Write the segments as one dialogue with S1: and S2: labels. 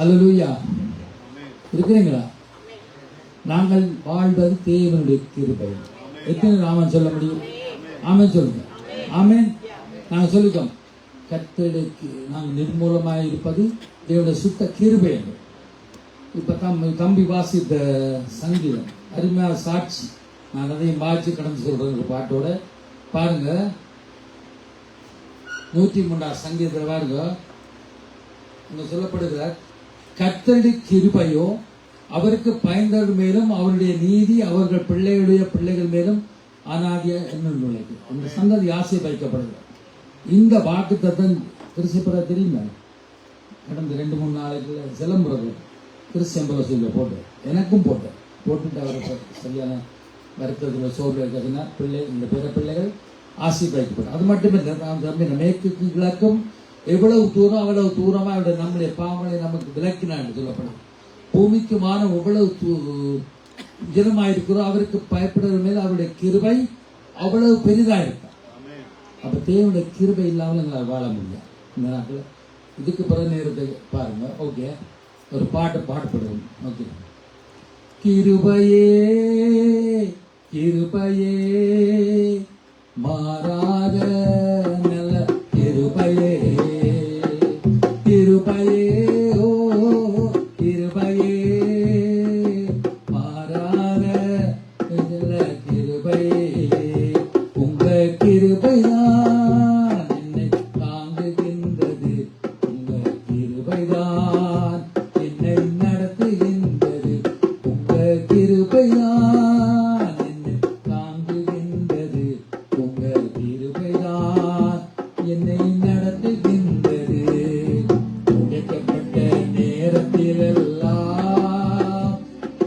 S1: அல்லேலூயா. இருக்கிறீங்களா? நாங்கள் வாழ்வது தேவனுடைய கிருபை. எத்தனை ஆமென் சொல்ல முடியும்? ஆமென் சொல்லுங்க. ஆமென். நாங்கள் சொல்லிட்டோம், கர்த்தருக்கு நாங்கள் நிர்மூலமாக இருப்பது தேவனுடைய சுத்த கிருபை. இப்போ தம்பி வாசித்த சங்கீதம் அருமையாக சாட்சி. நான் அதையும் வாட்சி கடந்து சொல்றேன் பாட்டோட. பாருங்க, 103 சங்கீதத்தில் பாருங்க, அங்க சொல்லப்படுகிற கர்த்தருடைய கிருபையோ அவருக்கு பயந்தவர் மேலும் அவருடைய நீதி அவர்கள் பிள்ளைகளுடைய பிள்ளைகள் மேலும் அநாதியா என்ன நுழைக்கு. அந்த சந்ததி ஆசீர்வதிக்கப்படுகிறது. இந்த வாக்குத்தத்தம் கிறிஸ்துவ தெரியுமா? கடந்த 2-3 நாளைக்குள்ள சிலம்புறது கிறிஸ்தம்பல போட்டு எனக்கும் போட்டுட்டு அவரை சரியான வருத்தத்தில் சோறு இருக்கிறதுனா பிள்ளை இந்த பிற பிள்ளைகள் ஆசீர்வதிக்கப்படும். அது மட்டுமில்லை, நாம் தம்பி மேற்கு கிழக்கும் எவ்வளவு தூரம் அவ்வளவு தூரமாக அவருடைய நம்முடைய பாவங்களை நமக்கு விலக்கினான்னு சொல்லப்படும். பூமிக்கு மானம் எவ்வளவு ஜனமாயிருக்கிறோம் அவருக்கு பயப்படுற மேல் அவருடைய கிருபை அவ்வளவு பெரிதா இருக்கும். அப்ப தேவனுடைய கிருபை இல்லாமல் எங்களால் வாழ முடியும் இந்த நாட்டில். இதுக்கு பிறகு நேரத்தை பாருங்க. ஓகே, ஒரு பாட்டு பாடப்படுவோம். ஓகே. கிருபையே கிருபையே மாறாத நல்ல கிருபையே கிருபையே ஓ கிருபையே மாறாத நல்ல கிருபையே உங்க கிருபைதான் என்னை தாங்குகின்றது. உங்க கிருபைதான் என்னை நடத்துகின்றது. உங்க கிருபைதான் என்னை தாங்குகின்றது. உங்க கிருபைதான் என்னை நடத்துகின்றது. உடைக்கப்பட்ட நேரத்திலெல்லாம்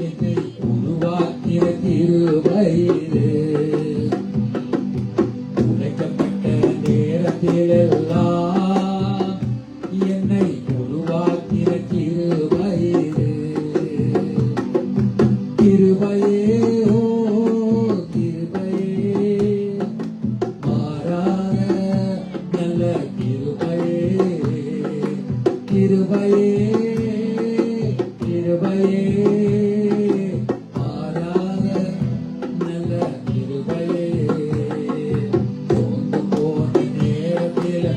S1: என்னை உருவாக்கிய கிருபையிலே. உடைக்கப்பட்ட நேரத்திலெல்லாம் என்னை உருவாக்கிய கிருபையிலே. கிருபையே ஓ கிருபையே மாறாத நல்ல கிருபையே கிருபையே கிருபையே மாறாத நல்ல கிருபையே. சோர்ந்து போன நேரத்தில்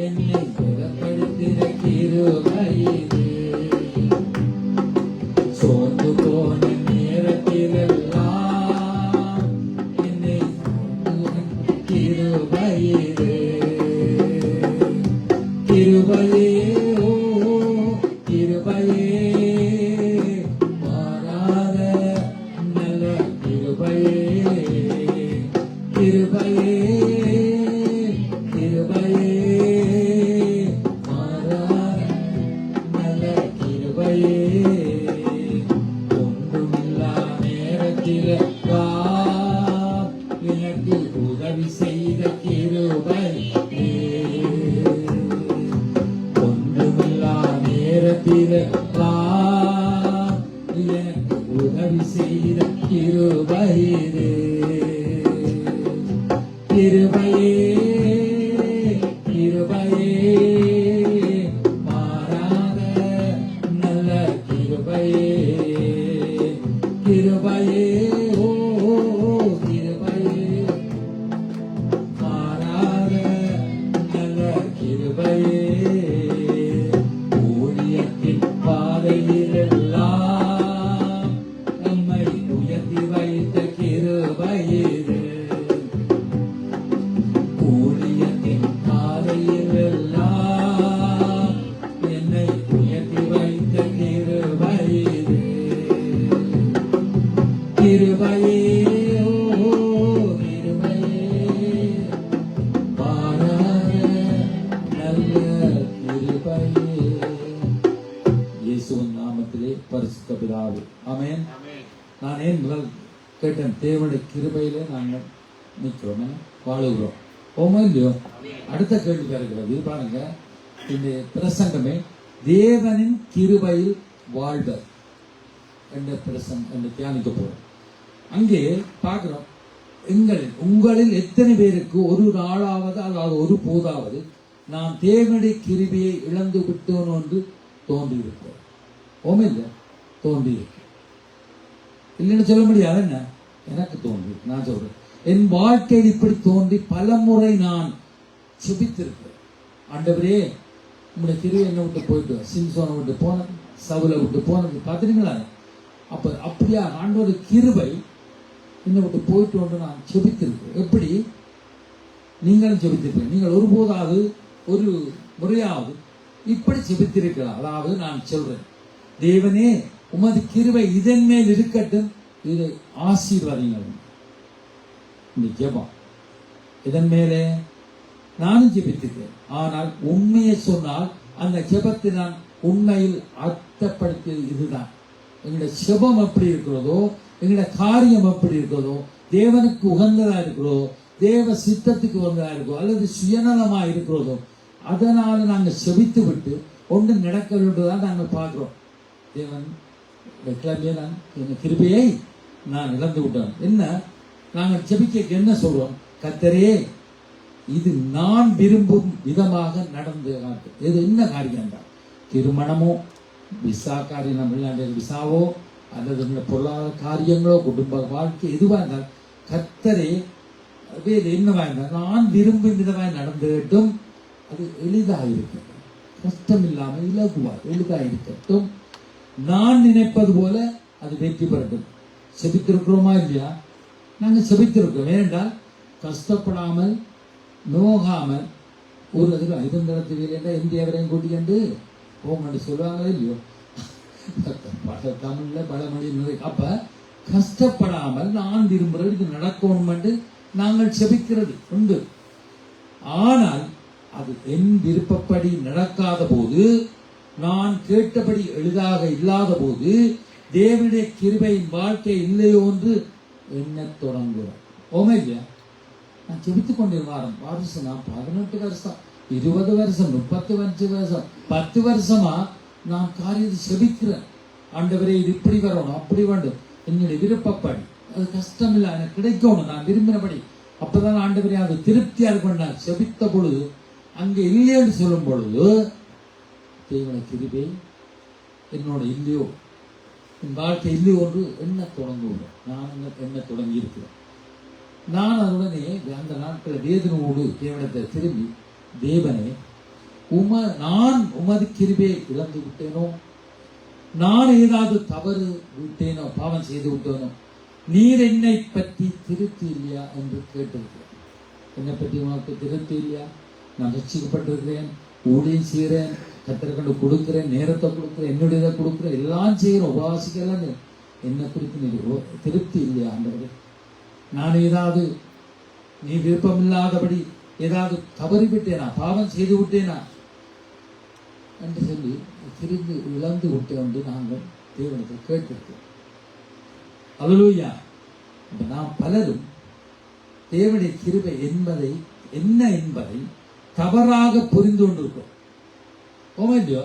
S1: என்னை பலப்படுத்தின கிருபையே. சோர்ந்து போன நேரத்திலெல்லாம் என்னை கிருபையிலே. கிருபையே ஓ கிருபையே மாறாத நல்ல கிருபையே கிருபையே கிருபையே மாறாத நல்ல கிருபையே. ஒன்றுமில்லா நேரத்தில் எனக்கு உதவி செய்த கிருபையே. ஒன்றுமில்லா நேரத்தில் எனக்கு உதவி செய்த கிருபையே. கிருபையே கிருபையே மாறாத நல்ல கிருபையே கிருபையே ஓ கிருபையே மாறாத நல்ல கிருபையே. ஊழியத்தின் பாதையிலெல்லாம் நம்மை உயர்த்தி வைத்த கிருபையே. ஊழியத்தின் பாதையிலெல்லாம் என்னை உயர்த்தி வைத்த கிருபையே. கிருபையே ஓ கிருபையே மாறாத நல்ல கிருபையே. இயேசுவின் நாமத்திலே பரிசுத்த பிதாவே ஆமென். நான் ஏன் முதல் கேட்டேன், தேவனுடைய கிருபையிலே நாங்கள் நிற்கிறோம், வாழுகிறோம். ஓமோ இல்லையோ? அடுத்த கேள்வி இருக்கிறது பாருங்க. இந்த பிரசங்கமே தேவனின் கிருபையில் வாழ்வர் என்ற பிரசங்கம் என்று தியானிக்க போறோம். அங்கே பார்க்கிறோம், உங்களில் எத்தனை பேருக்கு ஒரு நாளாவது அதாவது ஒரு போதாவது நான் தேவனுடைய கிருபையை இழந்து விட்டோம் என்று தோன்றியிருக்கிறோம். ஓமில்ல தோன்றியிருக்கு. இல்லைன்னு சொல்ல முடியாது. என்ன எனக்கு தோன்றி நான் சொல்றேன், என் வாழ்க்கையில் இப்படி தோன்றி பல முறை நான் செபித்திருக்கிறேன். ஆண்டவரே உங்களுடைய கிருபை என்னை விட்டு போயிட்டு, சிம்சோனை விட்டு போனது, சவுலை விட்டு போனது பார்த்துட்டீங்களா? அப்ப அப்படியா ஆண்டோட கிருபை என்னை விட்டு போயிட்டு நான் செபித்திருக்கிறேன். எப்படி நீங்களும் செபித்திருக்கிறேன். நீங்கள் ஒருபோதாவது ஒரு முறையாவது இப்படி செபித்திருக்கலாம். அதாவது நான் சொல்றேன், தேவனே உமது கிருபை இதன் மேல் இருக்கட்டும், இதை ஆசீர்வாதங்கள். இந்த ஜெபம் இதன் மேலே நானும் ஜெபித்திருக்கிறேன். ஆனால் உண்மையை சொன்னால் அந்த ஜெபத்தை நான் உண்மையில் அர்த்தப்படுத்தியது இதுதான். எங்களுடைய ஜெபம் எப்படி இருக்கிறதோ, எங்களுடைய காரியம் எப்படி இருக்கிறதோ, தேவனுக்கு உகந்ததா இருக்கிறதோ, தேவ சித்தத்துக்கு உகந்ததா இருக்கோ, அல்லது சுயநலமா இருக்கிறதோ, அதனால நாங்கள் செபித்து விட்டு ஒன்று நடக்கவில்தான் நாங்கள் பார்க்கிறோம். தேவன் கிளம்பிய நான் என் கிருபையை நான் இழந்து விட்டோம். என்ன நாங்கள் செபிக்க என்ன சொல்றோம்? கர்த்தரே இது நான் விரும்பும் விதமாக நடந்து இது என்ன காரியம் தான், திருமணமோ விசா காரியம், விசாவோ அல்லது பொருளாதார காரியங்களோ குடும்ப வாழ்க்கை எதுவாக இருந்தால் கர்த்தரே என்னவா இருந்தால் நான் விரும்பும் விதமாய் நடந்துட்டும், அது எளிதாக இருக்கட்டும், கஷ்டம் இல்லாமல் இலகுவா எளிதாக இருக்கட்டும், நான் நினைப்பது போல அது வெற்றி பெறட்டும். செபித்திருக்கிறோமா இல்லையா? நாங்கள் செபித்திருக்கோம். ஏனென்றால் கஷ்டப்படாமல் நோகாமல் ஒரு அதில் ஐதந்தரத்து வேலையா இந்தியாவரையும் கூட்டிக்கண்டு போங்கன்னு சொல்லுவாங்களே இல்லையோ, தமிழ்ல பழமொழி. அப்ப கஷ்டப்படாமல் நான் விரும்புறது இது நடக்கணும் என்று நாங்கள் செபிக்கிறது உண்டு. ஆனால் அது என் விருப்பப்படி நடக்காத போது, நான் கேட்டபடி எளிதாக இல்லாத போது, தேவனுடைய கிருபையின் வாழ்க்கை இல்லையோ என்று எண்ண தொடங்குகிறோம். ஓமே இல்லையா? நான் செபித்துக் கொண்டிருந்தாரம் வருஷம், நான் 18 வருஷம் 20 வருஷம் 35 வருஷம் 10 வருஷமா நான் காரியத்தை செபிக்கிறேன். ஆண்டவரே இது இப்படி வரணும், அப்படி வேண்டும், என்னுடைய விருப்பப்படி, அது கஷ்டம் இல்லை, எனக்கு கிடைக்கணும், நான் விரும்பினபடி. அப்பதான் ஆண்டவரே அது திருப்தியா இருக்கும். நான் செபித்த பொழுது அங்கே இல்லைன்னு சொல்லும் பொழுது தேவனுடைய கிருபை என்னோட இல்லையோ, என் வாழ்க்கை இல்லையோ என்று எண்ண தொடங்குவோம். நான் எண்ண தொடங்கி இருக்கிறேன். நான் அதனுடனே அந்த நாட்கள் வேதனோடு தேவனத்தை திரும்பி, தேவனே நான் உமது கிருபையை இழந்து விட்டேனோ, நான் ஏதாவது தவறு விட்டேனோ, பாவம் செய்து விட்டேனோ, நீர் என்னை பற்றி திருப்தி இல்லையா என்று கேட்டிருக்கிறேன். என்னை பற்றி உனக்கு திருப்தி இல்லையா? நான் ரட்சிக்கப்பட்டிருக்கிறேன், ஊழியம் செய்கிறேன், கத்தரை கண்டு கொடுக்கிறேன், நேரத்தை கொடுக்குறேன், என்னுடைய கொடுக்குறேன், எல்லாம் செய்கிறேன், உபவாசிக்கலாம், என்னை குறித்து நீர் திருப்தி இல்லையா ஆண்டவரே? நான் ஏதாவது நீ விருப்பம் இல்லாதபடி ஏதாவது தவறி விட்டேனா, பாவம் செய்து விட்டேனா என்று சொல்லி திரும்பி இழந்து விட்டேன் என்று நாங்கள் தேவனத்தில் கேட்டிருக்கிறோம். அல்லேலூயா. நாம் பலரும் தேவனுடைய கிருபை என்பதை என்ன என்பதை தவறாக புரிந்து கொண்டிருக்கிறோம். ஓமையோ,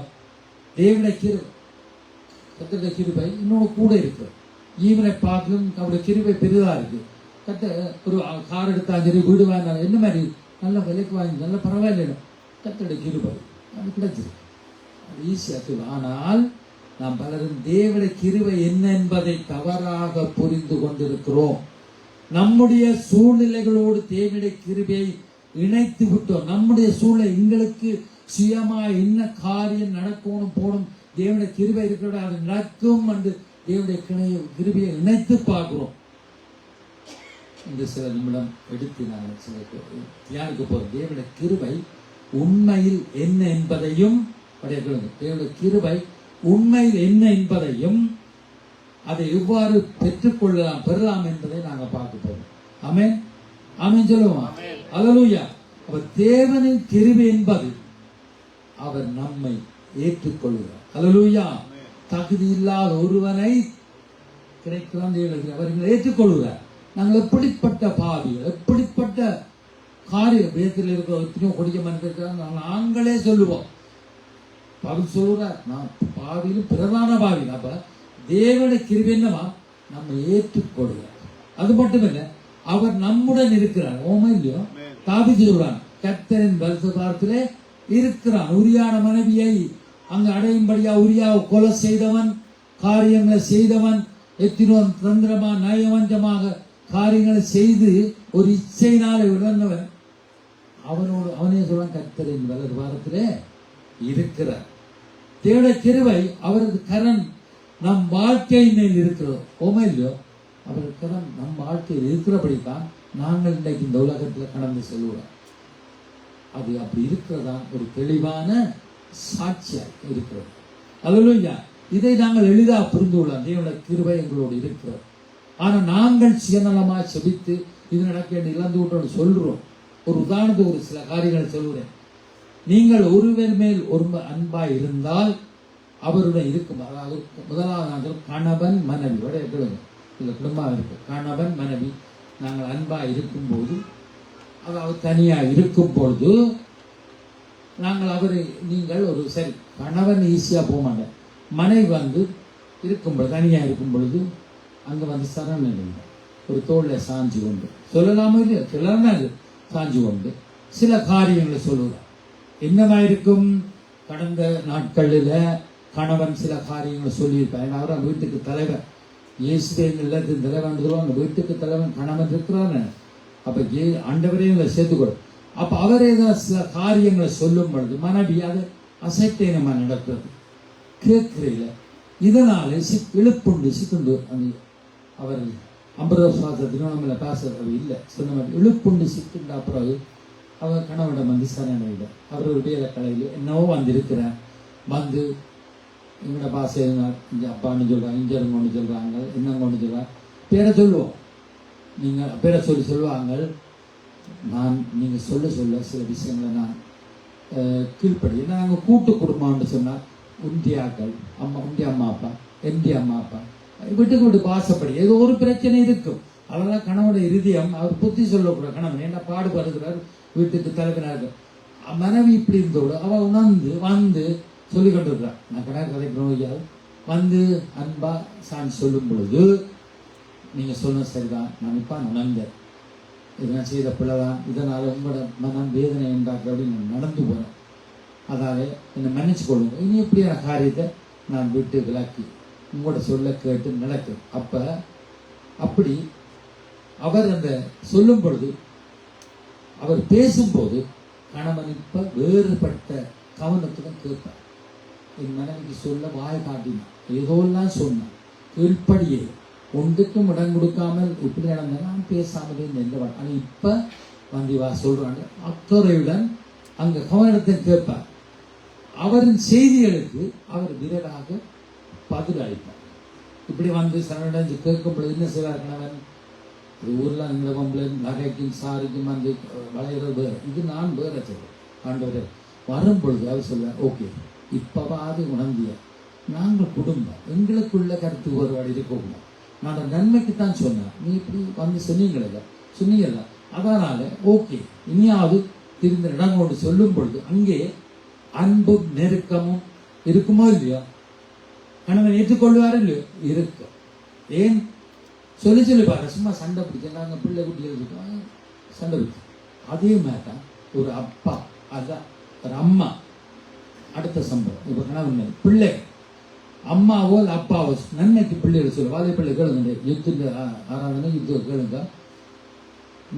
S1: தேவனுடைய கிருபை, கர்த்தருடைய கிருபை இன்னொன்று கூட இருக்கு. ஈவனை பார்க்கலும் அவருடைய கிருபை பெரிதா இருக்கு. கட்ட ஒரு கார் எடுத்தாலும் சரி, வீடு வாங்கினாலும் என்ன மாதிரி நல்ல விலைக்கு வாங்கி நல்ல பரவாயில்ல, கர்த்தருடைய கிருபை அது கிடைச்சிருக்கு, அது ஈஸியாக சொல்லும். ஆனால் நாம் பலரும் தேவனுடைய கிருபை என்ன என்பதை தவறாக புரிந்து கொண்டிருக்கிறோம். நம்முடைய சூழ்நிலைகளோடு தேவனுடைய கிருபையை இணைத்து விட்டோம். நம்முடைய சூழ்நிலை எங்களுக்கு சுயமா என்ன காரியம் நடக்கணும் போகணும், தேவனுடைய கிருபை இருக்கிற அது நடக்கும் என்று தேவனுடைய கிருபையை இணைத்து பார்க்கிறோம். இந்த சில நிமிடம் எடுத்து நாங்கள் சில தியானிக்க போறோம். தேவனுடைய கிருபை உண்மையில் என்ன என்பதையும், தேவனுடைய கிருபை உண்மையில் என்ன என்பதையும், அதை எவ்வாறு பெறலாம் என்பதை நாங்கள் பார்க்க போறோம். ஆமென், ஆமென் சொல்லுவோம். அல்லேலூயா. அவர் தேவனின் கிருபை என்பது அவர் நம்மை ஏற்றுக்கொள்கிறார். அல்லேலூயா. தகுதி இல்லாத ஒருவனை கிடைக்கலாம் அவர்கள் ஏற்றுக்கொள்கிறார். நாங்கள் எப்படிப்பட்ட பாவிகள், எப்படிப்பட்ட காரிய வேதத்தில் இருக்கிற எத்தனையோ கொடிய மனிதர்கள் நாங்களே சொல்லுவோம். பவுல் சொல்றார், நான் பாவியிலும் பிரதான பாவி. அப்ப தேவனுடைய கிருபை என்னவா? நம்ம ஏற்றுக்கொள்கிறார். அது மட்டுமில்லை, அவர் நம்முடன் இருக்கிறார். ஓமை இல்லையோ? தாவீது சொல்றான், கர்த்தரின் பரிசுத்தத்திலே இருக்கிறான். உரியான மனைவியை அங்கு அடையும்படியா உரியாவை கொலை செய்தவன், காரியங்களை செய்தவன், எத்தனோ தந்திரமா நயவஞ்சமாக காரியங்களை செய்து ஒரு இச்சையினால விளந்தவன், அவனே சொல்றான் கர்த்தரின் வலது வாரத்திலே இருக்கிறார். தேவனுடைய கிருபை அவரது கரம் நம் வாழ்க்கையின் மேல் இருக்கிறதோ ஓமே இல்லையோ, அவரது கரம் நம் வாழ்க்கையில் இருக்கிறபடித்தான் நாங்கள் இன்றைக்கு இந்த உலகத்தில் கடந்து செல்வோம். அது அப்படி இருக்கிறதா ஒரு தெளிவான சாட்சியாக இருக்கிறது. அல்லேலூயா. இதை நாங்கள் எளிதாக புரிந்து கொள்ளலாம். தேவனுடைய கிருபை எங்களோடு இருக்கிறது. ஆனா நாங்கள் சுயநலமாக செபித்து இது நடக்க இழந்து விட்டோம்னு சொல்றோம். ஒரு உதாரணத்துக்கு ஒரு சில காரியங்களை சொல்கிறேன். நீங்கள் ஒருவர் மேல் ஒரு அன்பாய் இருந்தால் அவருடன் இருக்கும். அதாவது முதலாவது கணவன் மனைவி இந்த குடும்பம் இருக்கு. கணவன் மனைவி நாங்கள் அன்பாய் இருக்கும்போது, அதாவது தனியாக இருக்கும் பொழுது நாங்கள் நீங்கள் ஒரு சரி கணவன் ஈஸியாக போக மாட்டேன், மனைவி இருக்கும் பொழுது தனியாக இருக்கும் பொழுது அங்கே சரணம் ஒரு தோளில் சாஞ்சி கொண்டு சொல்லலாமோ இல்லையோ, சொல்லலாம் சாஞ்சி கொண்டு சில காரியங்களை சொல்லுவார். என்னவா இருக்கும்? கடந்த நாட்களில் கணவன் சில காரியங்களை சொல்லியிருப்பார். அவர் அந்த வீட்டுக்கு தலைவர், இயேசுவின் தலைவன் அந்த வீட்டுக்கு தலைவன் கணவன் இருக்கிறான்னு. அப்ப ஆண்டவரையும் சேர்த்துக்கொள்ளும். அப்ப அவர் ஏதாவது சில காரியங்களை சொல்லும் பொழுது மனைவி அதை அசைத்தேனமா நடக்கிறது கேட்கிறீங்கள. இதனால இழுப்புண்டு சிக்குண்டு அவர் 50 வருஷம் திருவண்ணாமலை பேசுறது இல்லை சொன்ன மாதிரி இழுப்புண்டு சிக்குண்ட அப்புறம் அவர் கணவனிடம் சரணடையில அவர் ஒரு வேலை கலையில் என்னவோ இருக்கிறேன் எங்களோட பாசை இங்கே அப்பான்னு சொல்கிறாங்க, இங்கே கொண்டு சொல்கிறாங்க, என்ன கொண்டு சொல்கிறாங்க, பேரை சொல்லுவோம். நீங்கள் பேரை சொல்லுவாங்க. நீங்கள் சொல்ல சில விஷயங்களை நான் கீழ்ப்படி. ஏன்னா நாங்கள் கூட்டு குடும்பம்னு சொன்னால் உண்டியாக்கள் உண்டிய அம்மா அப்பா, என்டி அம்மா அப்பா, வீட்டுக்கு வீட்டு பாசப்படி ஏதோ ஒரு பிரச்சனை இருக்கும். அதெல்லாம் கணவனுடைய இருதயம் அவர் புத்தி சொல்லக்கூடாது. கணவன் என்ன பாடுபடுகிறார், வீட்டுக்கு தலைவனாக மனைவி இப்படி இருந்தோடு அவள் உணர்ந்து சொல்லி கொண்டிருக்கிறார். நான் கணக்கு கதைக்கிறோம் அன்பா சான் சொல்லும் பொழுது நீங்கள் சொன்ன சரிதான், நான் இப்போ உணர்ந்தேன், இதெல்லாம் செய்த பிள்ளைதான், இதனால் உங்களோட மனம் வேதனை உண்டாக்கு அப்படின்னு நடந்து போகிறேன். அதால் என்னை மன்னிச்சு கொள்ளுங்க. இனி எப்படியான காரியத்தை நான் விட்டு விளக்கி உங்களோட சொல்ல கேட்டு நடக்கும். அப்படி அவர் அந்த சொல்லும் பொழுது அவர் பேசும்போது கணவன் இப்போ வேறுபட்ட கவனத்துடன் கேட்பார். என் மனைவிக்கு சொல்ல வாய் காட்டினான், ஏதோலாம் சொன்னான், கீழ்ப்படியே ஒன்றுக்கும் இடம் கொடுக்காமல் இப்படி நடந்த நான் பேசாமலே நின்றவன். ஆனால் இப்போ வா சொல்றாங்க அக்கறையுடன் அங்கே கவனத்தை கேட்பார். அவரின் செய்திகளுக்கு அவர் விரைவாக பதில் அளிப்பார். இப்படி சரணடைஞ்சு கேட்கும் பொழுது என்ன செய்வார் கணவன்? ஊரில் இந்த பொம்பளை நகைக்கும் சாரிக்கும் வளையிறது வேறு, இது நான் வேற சொல்றேன். ஆண்டவர் வரும் பொழுது அவர் சொல்லுவார், ஓகே இப்பவாது உணர்ந்திய நாங்கள் குடும்பம் எங்களுக்குள்ள கருத்து வேறுபாடு இருக்கக்கூடாது, நான் நன்மைக்குத்தான் சொன்னேன், நீ இப்படி சொன்னீங்கல்ல அதனால ஓகே இனியாவது திருந்த இடம் கொண்டு சொல்லும் பொழுது அங்கே அன்பும் நெருக்கமும் இருக்குமோ இல்லையோ? கணவன் ஏற்றுக்கொள்வார் இல்லையோ? இருக்கும். ஏன் சொல்லி பாரு, சும்மா சண்டை பிடிச்ச நாங்கள் பிள்ளை குட்டிகள் இருக்கோம் சண்டை பிடிச்சோம். அதே மாதிரி தான் ஒரு அப்பா, அதான் ஒரு அம்மா. அடுத்த சம்பவம், இப்போ கணவன் பிள்ளை அம்மாவோ அப்பாவோ நன்மைக்கு பிள்ளைகள் சொல்லுவோம். வாதை பிள்ளை கேளுங்க, யுத்த ஆராதனை யுத்த கேளுங்க,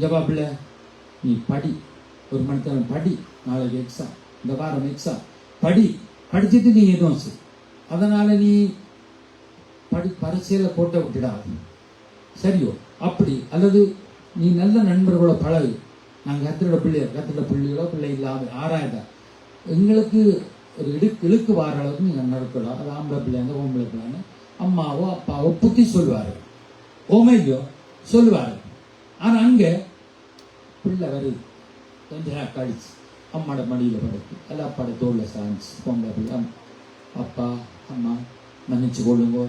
S1: ஜபா பிள்ளை நீ படி, ஒரு மணித்தரம் படி, நாளைக்கு எக்ஸாம், இந்த வாரம் எக்ஸாம், படிச்சுட்டு நீ எதுவும் செய், அதனால நீ பரீட்சையில போட்ட விட்டுடாது, சரியோ? அப்படி அல்லது நீ நல்ல நண்பர்களோட பழகு. நாங்கள் கத்திரோட பிள்ளைகளோ பிள்ளை இல்லாமல் ஆராய்ந்தா எங்களுக்கு ஒரு இழுக்கு வார அளவுக்கு நீங்கள் நடக்கலாம். அது ஆம்பளை பிள்ளைங்க பொம்பளை பிள்ளைங்க அம்மாவோ அப்பாவோ புத்தி சொல்லுவார்கள், ஓமையோ சொல்லுவார்கள். ஆனால் அங்கே பிள்ளை வருது கொஞ்ச நேரம் கழிச்சு அம்மாவோட மடியில் படுத்து அல்ல அப்பாவோட தோளில் சாய்ச்சி பொம்பளை பிள்ளை அப்பா அம்மா மன்னிச்சு கொள்ளுங்கோ,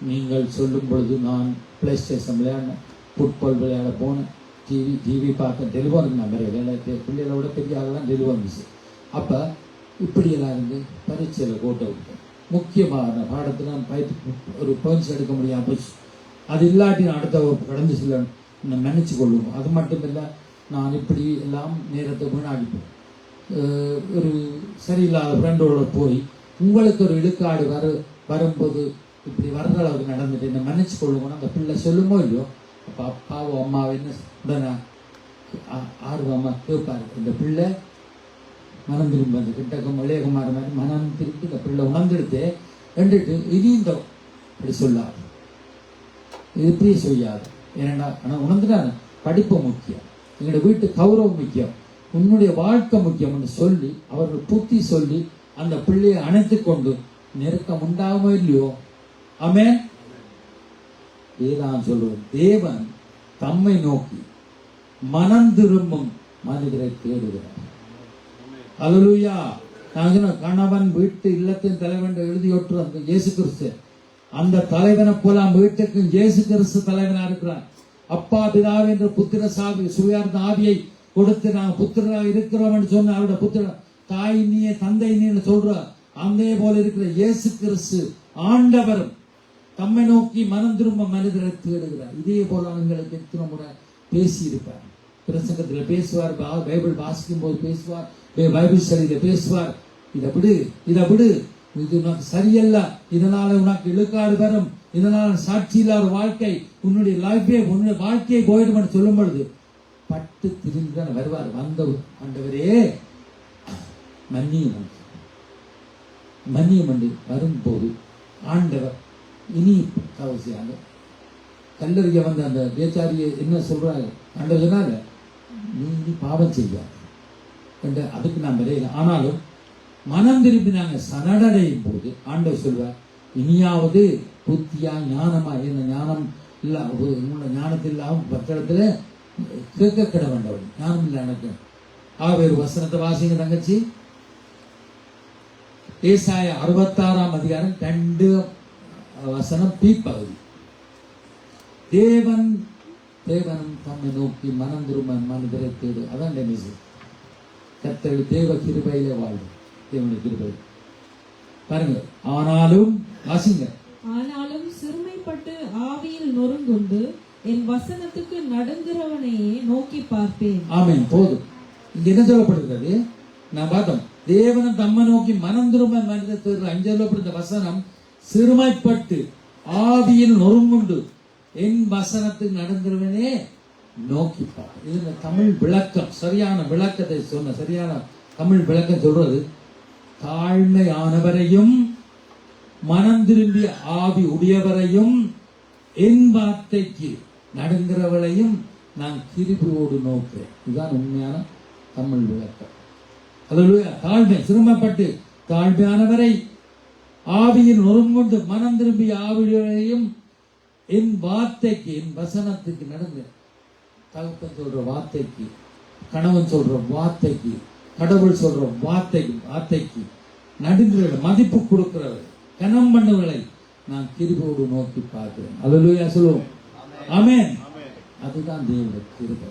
S1: நீங்கள் சொல்லும் பொழுது நான் பிளே ஸ்டேஷன் விளையாடினேன், ஃபுட்பால் விளையாட போனேன், டிவி பார்த்தேன், டெலிஃபோனுக்கு நான் நிறைய வேலை பிள்ளைகளோட பெரிய ஆகலாம் டெலிஃபோன் இருந்துச்சு. அப்போ இப்படியெல்லாம் இருந்து பரீட்சையில் கோட்டை விட்டேன். முக்கியமான பாடத்தில் நான் ஒரு பாயிண்ட்ஸ் எடுக்க முடியாமல் போச்சு. அது இல்லாட்டி நான் அடுத்த கடந்து சில நான் நினச்சி கொள்ளுவோம். அது மட்டும் இல்லை, நான் இப்படி எல்லாம் நேரத்தை வீணாடிப்போம். ஒரு சரியில்லாத ஃப்ரெண்டோட போய் உங்களுக்கு ஒரு இழுக்காடு வரும்போது இப்படி வர்ற அளவுக்கு நடந்துட்டு என்ன மன்னிச்சு கொள்ளுங்கன்னு அந்த பிள்ளை சொல்லுமோ இல்லையோ, அப்போ அப்பாவோ அம்மாவோ என்ன உடனே ஆர்வமா கேட்பாரு. இந்த பிள்ளை மனம் திரும்பி அந்த கிட்டக்கம் இளையகுமார் மாதிரி மனம் திரும்பி இந்த பிள்ளை உணர்ந்துடுத்து ரெண்டுட்டு இனி இந்த அப்படி சொல்லாது, இது இப்படி செய்யாது. ஏன்னா ஆனால் உணர்ந்துட்டாங்க படிப்பு முக்கியம், எங்களோட வீட்டு கௌரவம் முக்கியம், உன்னுடைய வாழ்க்கை முக்கியம் என்று சொல்லி அவர்கள் புத்தி சொல்லி அந்த பிள்ளையை அணைத்து கொண்டு நெருக்கம் உண்டாகுமோ இல்லையோ. ஆமென். ஏதான் சொல்றோம், தேவன் தம்மை நோக்கி மனம் திரும்பும் மனிதரை தேடுகிறார். அல்லேலூயா. கணவன் வீட்டு இல்லத்தின் தலைவன் எழுதியோற்று அந்த இயேசு கிறிஸ்து, அந்த தலைவனை போல வீட்டுக்கு இயேசு கிறிஸ்து தலைவனா இருக்கிறார். அப்பா பிதாவே என்ற புத்திர சுயார்ந்த ஆவியை கொடுத்து நாங்கள் புத்திரராக இருக்கிறோம் என்று சொன்ன அவருடைய புத்திர தாய் நீ தந்தை நீ சொல்ற அதே போல இருக்கிற இயேசு கிறிஸ்து ஆண்டவரும் தம்மை நோக்கி மனம் திரும்ப மனிதரை தேடுகிறார். இதே போல எங்களுக்கு எத்தனை முறை பேசி இருப்பார், பிரசங்கத்தில் பேசுவார், பைபிள் வாசிக்கும் போது பேசுவார், பைபிள் ஸ்டடியில பேசுவார். இதை விடு, இதை விடு, இது உனக்கு சரியல்ல, இதனால உனக்கு இழுக்காடு வரும், இதனால சாட்சி இல்லாத வாழ்க்கை உன்னுடைய லைஃபே உன்னுடைய வாழ்க்கையை போயிடும் சொல்லும் பொழுது பட்டு திரும்பி வருவார். வந்தவர் ஆண்டவரே மன்னியும் மன்னியம் என்று வரும்போது ஆண்டவர் இனி அவசியம் கல்லறிய வந்த அந்த வேச்சாரியை என்ன சொல்றாரு, ஆண்டவர் சொன்னாங்க நீ பாவம் செய்வார் என்று அதுக்கு நான் விரையில. ஆனாலும் மனம் திரும்பி நாங்கள் சனடையும் போது ஆண்டவர் சொல்வார், இனியாவது புத்தியா ஞானமா, என்ன ஞானம் இல்ல உங்களோட ஞானத்தில் இல்லாமல் பத்திரத்துல கேட்க கிட வேண்டவர் ஞானம் இல்லை எனக்கு. ஒரு வசனத்தை வாசிங்க தங்கச்சி. ஏசாயா 66 அதிகாரம் 2 வசனம் பி பகுதி. தேவனும் தம்மை நோக்கி மனம் திரும்ப மனிதரை தேடு. அதான் கர்த்தர் தேவ கிருபையிலே வாழ்வு, தேவனுடைய கிருபை பாருங்க. ஆனாலும் வாசிங்க,
S2: ஆனாலும் சிறுமைப்பட்டு ஆவியில் நொறுங்குண்டு என் வசனத்துக்கு நடுங்குறவனையே நோக்கி பார்ப்பேன்.
S1: ஆமென். போதும். இங்க என்ன சொல்லப்படுகிறது நான் பார்த்தோம், தேவனும் தம்மை நோக்கி மனம் திரும்ப மனிதரை தேடு. 5 சொல்லப்படுற வசனம் சிறுமைப்பட்டு ஆவியில் நொறுங்குண்டு என் வசனத்துக்கு நடுங்குறவனே நோக்கிப்பார். இது தமிழ் விளக்கம், சரியான விளக்கத்தை சொன்ன சரியான தமிழ் விளக்கம் சொல்றது, தாழ்மையானவரையும் மனம் திரும்பிய ஆவி உடையவரையும் என் வார்த்தைக்கு நடுங்கிறவளையும் நான் கிருபையோடு நோக்கிறேன். இதுதான் உண்மையான தமிழ் விளக்கம். அல்லேலூயா. தாழ்மை, சிரமப்பட்டு தாழ்மையானவரை ஆவியில் நொறுங்குண்டு மனம் திரும்பிய ஆவியையும் என் வார்த்தைக்கு என் வசனத்துக்கு நடந்து, தகப்பன் சொல்ற வார்த்தைக்கு, கணவன் சொல்ற வார்த்தைக்கு, கடவுள் சொல்ற வார்த்தைக்கு நடுங்குற மதிப்பு கொடுக்கிறவர் கனம் பண்ணுவதை நான் கிருபையோடு நோக்கி பார்க்கிறேன். அல்லேலூயா சொல்லுவோம். ஆமென். அதுதான் தேவனுடைய கிருபை.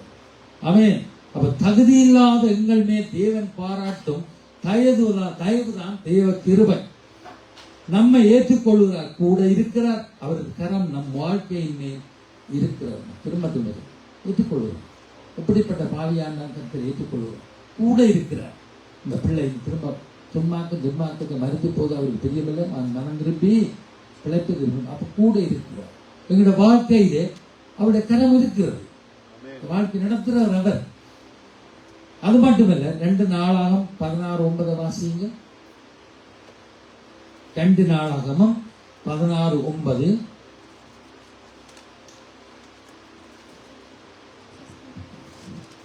S1: ஆமென். அப்ப தகுதி இல்லாத எங்கள் மேல் தேவன் பாராட்டும் தயவுதான் தேவ கிருபை. நம்மை ஏற்றுக்கொள்கிறார், கூட இருக்கிறார், அவரது கரம் நம் வாழ்க்கையின் மேல் இருக்கிறார். திரும்ப ஏற்றுக்கொள்கிறார். எப்படிப்பட்ட பாவியான கருத்தை ஏற்றுக்கொள்கிறார், கூட இருக்கிறார். இந்த பிள்ளை திரும்ப துன்மார்க்கத்துக்கு மறுத்து போது அவருக்கு தெரியவில்லை, மனம் திரும்பி பிழைப்பு திரும்பும். அப்ப கூட இருக்கிறார். எங்களுடைய வாழ்க்கையிலே அவருடைய கரம் இருக்கிறது, வாழ்க்கை நடத்துகிறார் அவர். அது மட்டுமல்ல, 2 நாளாகமம் 16:9 வாசிங்க. 2 நாளாகமம் 16:9.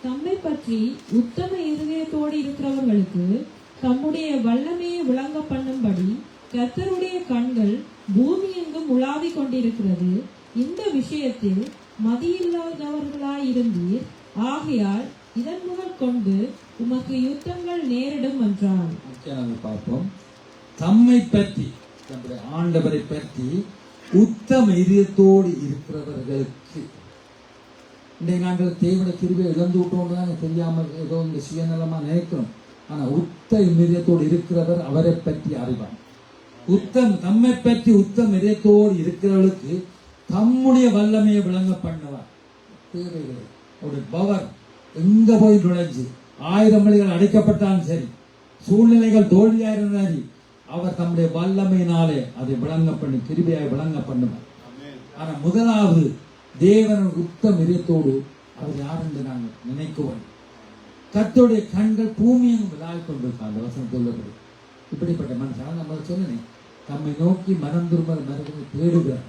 S2: தம்மை பற்றி உத்தம இருதயத்தோடு இருக்கிறவர்களுக்கு தம்முடைய வல்லமையை விளங்க பண்ணும்படி கர்த்தருடைய கண்கள் பூமி எங்கும் உலாவிக் கொண்டிருக்கிறது. இந்த விஷயத்தில் மதியில்லாதவர்களாயிருந்தீர், ஆகையால் இதன் முதல் கொண்டு உமக்கு யுத்தங்கள் நேரிடும் என்றார்.
S1: பார்ப்போம். தம்மை பற்றி, நம்முடைய ஆண்டவரை பற்றி உத்தம இதயத்தோடு இருக்கிறவர்களுக்கு, இன்றைக்கு நாங்கள் தேவனுடைய கிருபையை இழந்து விட்டோம் தான் தெரியாமல் ஏதோ இந்த சுயநலமா நினைக்கிறோம். ஆனா உத்தம இதயத்தோடு இருக்கிறவர் அவரை பற்றி அறிவார். தம்மை பற்றி உத்தம இதயத்தோடு இருக்கிறவர்களுக்கு தம்முடைய வல்லமையை விளங்க பண்ணவர். தேவைகளை அவருடைய பவர் எங்க போய் நுழைஞ்சு 1000 மணிகள் அடைக்கப்பட்டாலும் சரி, சூழ்நிலைகள் தோல்வியாக இருந்தாலும் சரி, அவர் தம்முடைய வல்லமையினாலே அதை விளங்க பண்ணி கிருபையாய் விளங்க பண்ணுவார். ஆனா முதலாவது தேவன் உத்தம இதயத்தோடு அவர் யார் என்று நாங்கள் நினைக்குவோம். கர்த்தருடைய கண்கள் பூமியெங்கும் விளையாடி கொண்டிருக்காங்க. அந்த வசனம் சொல்லப்படும். இப்படிப்பட்ட மனுஷன் நம்ம சொன்னேன், தம்மை நோக்கி மனம் திரும்ப மரத்தை தேடுகிறார்.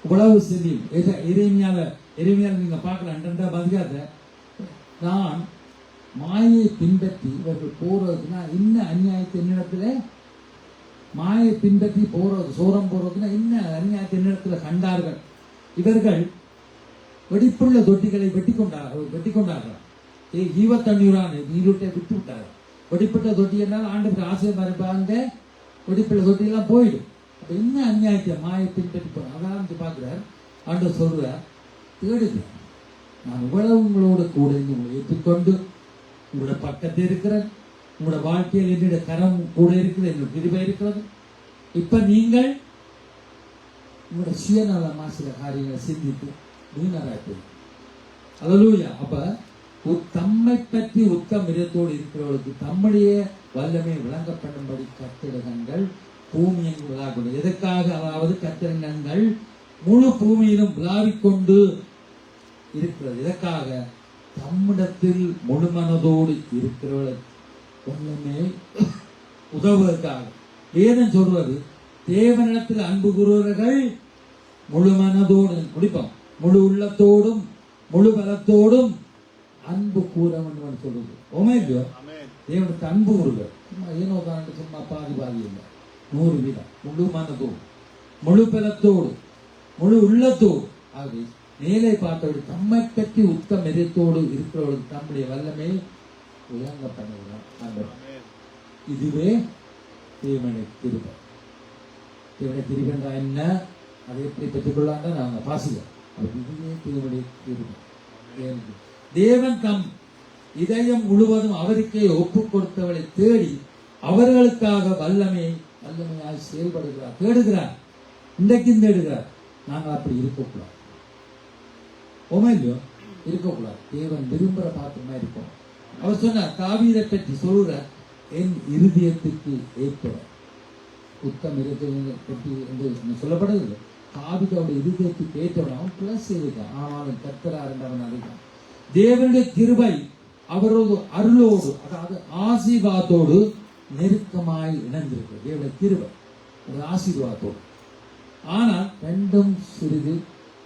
S1: இவ்வளவு செல்லியும் எளிமையால நீங்க பார்க்கலாம். அன்றா பதிகாத நான் மாயை பின்பற்றி இவர்கள் போறதுன்னா இன்ன அநியாயத்தை என்னிடத்துல மாயை பின்பற்றி போறது, சோரம் போறதுன்னா இன்ன அநியாயத்தை என்னிடத்துல கண்டார்கள். இவர்கள் வெடிப்புள்ள தொட்டிகளை வெட்டி கொண்டார்கள். ஈவத்தண்ணீரான நீரூட்டை விட்டு விட்டார்கள். வெடிப்பட்ட தொட்டி என்னால் ஆண்டுக்கு ஆசிரியர் இருப்பாங்க. வெடிப்புள்ள தொட்டி எல்லாம் போயிடும். அப்ப என்ன அநியாயத்தை மாயை பின்பற்றி போற அதான் பார்க்கிறார். ஆண்டு சொல்றார், தேடுகிறார். நான் இவ்வளவு உங்களோட கூட உங்களை ஏற்றுக்கொண்டு உங்களோட பக்கத்தில் இருக்கிறேன். உங்களோட வாழ்க்கையில் என்னுடைய கரம் கூட இருக்கிறது, என்னோட கிருபை இருக்கிறது. இப்ப நீங்கள் உங்களோட சுயநலமா சில காரியங்களை சிந்தித்து வீணராய். அல்லேலூயா. அப்ப தம்மை பற்றி உத்தம இதயத்தோடு இருக்கிறவர்களுக்கு தம்முடைய வல்லமை விளங்கப்படும்படி கத்திரகங்கள் பூமியின் விழாக்கொண்டு எதற்காக? அதாவது கத்திரகங்கள் முழு பூமியிலும் விழாவிக்கொண்டு இருக்கிறது. எதற்காக? தம்மிடத்தில் முழு மனதோடு இருக்கிறவர்கள் வல்லமை உதவுவதற்காக. வேதம் சொல்வது, தேவனிடத்தில் அன்பு கூறுவர்கள் முழு மனதோடு முடிப்போம், முழு உள்ளத்தோடும் முழு பலத்தோடும் அன்பு கூறவன் சொல்றது. ஓமையோ தேவனுக்கு அன்பு கூறுகள் சும்மா ஏனோ தான் சும்மா பாதி இல்லை, 100 முழு மனதோடு முழு பலத்தோடு முழு உள்ளத்தோடு. ஆகவே மேலே பார்த்தவர்கள் தம்மை பற்றி உத்தம இதயத்தோடு இருக்கிறவர்கள் தம்முடைய வல்லமை உயர்ந்த பண்ணுகிறார். இதுவே தேவனை கிருபை. தேவனை கிருபை என்றால் என்ன, அதை எப்படி பெற்றுக்கொள்ளாங்க நாங்க வாசிக்கிறோம். இதுவே தேவனுடைய கிருபை. தேவன் தம் இதயம் முழுவதும் அவருக்கே ஒப்பு கொடுத்தவளை தேடி அவர்களுக்காக வல்லமையாய் செயல்படுகிறார், தேடுகிறார். இன்றைக்கும் தேடுகிறார். நாங்கள் அப்படி இருக்கக்கூடாது. இல்லையோ இருக்கக்கூடாது. தேவன் விரும்புகிற பாத்திரமா இருக்கும். அவர் சொன்னார், தாவீதை பற்றி சொல்ற, என் இருதயத்துக்கு ஏற்பவர் உத்தம இதயத்தை பற்றி என்று சொல்லப்படுது. தாவீதோட இருதயத்துக்கு ஏற்றவன். அவன் பிளஸ் இருக்கான், ஆனாலும் கர்த்தரார் என்றவன் அறிவான். தேவனுடைய கிருபை அவரோடு அருளோடு, அதாவது ஆசீர்வாதத்தோடு நெருக்கமாய் இணைந்திருக்கு. தேவனுடைய கிருபை ஒரு ஆசீர்வாதத்தோடு. ஆனால் ரெண்டும் சிறிது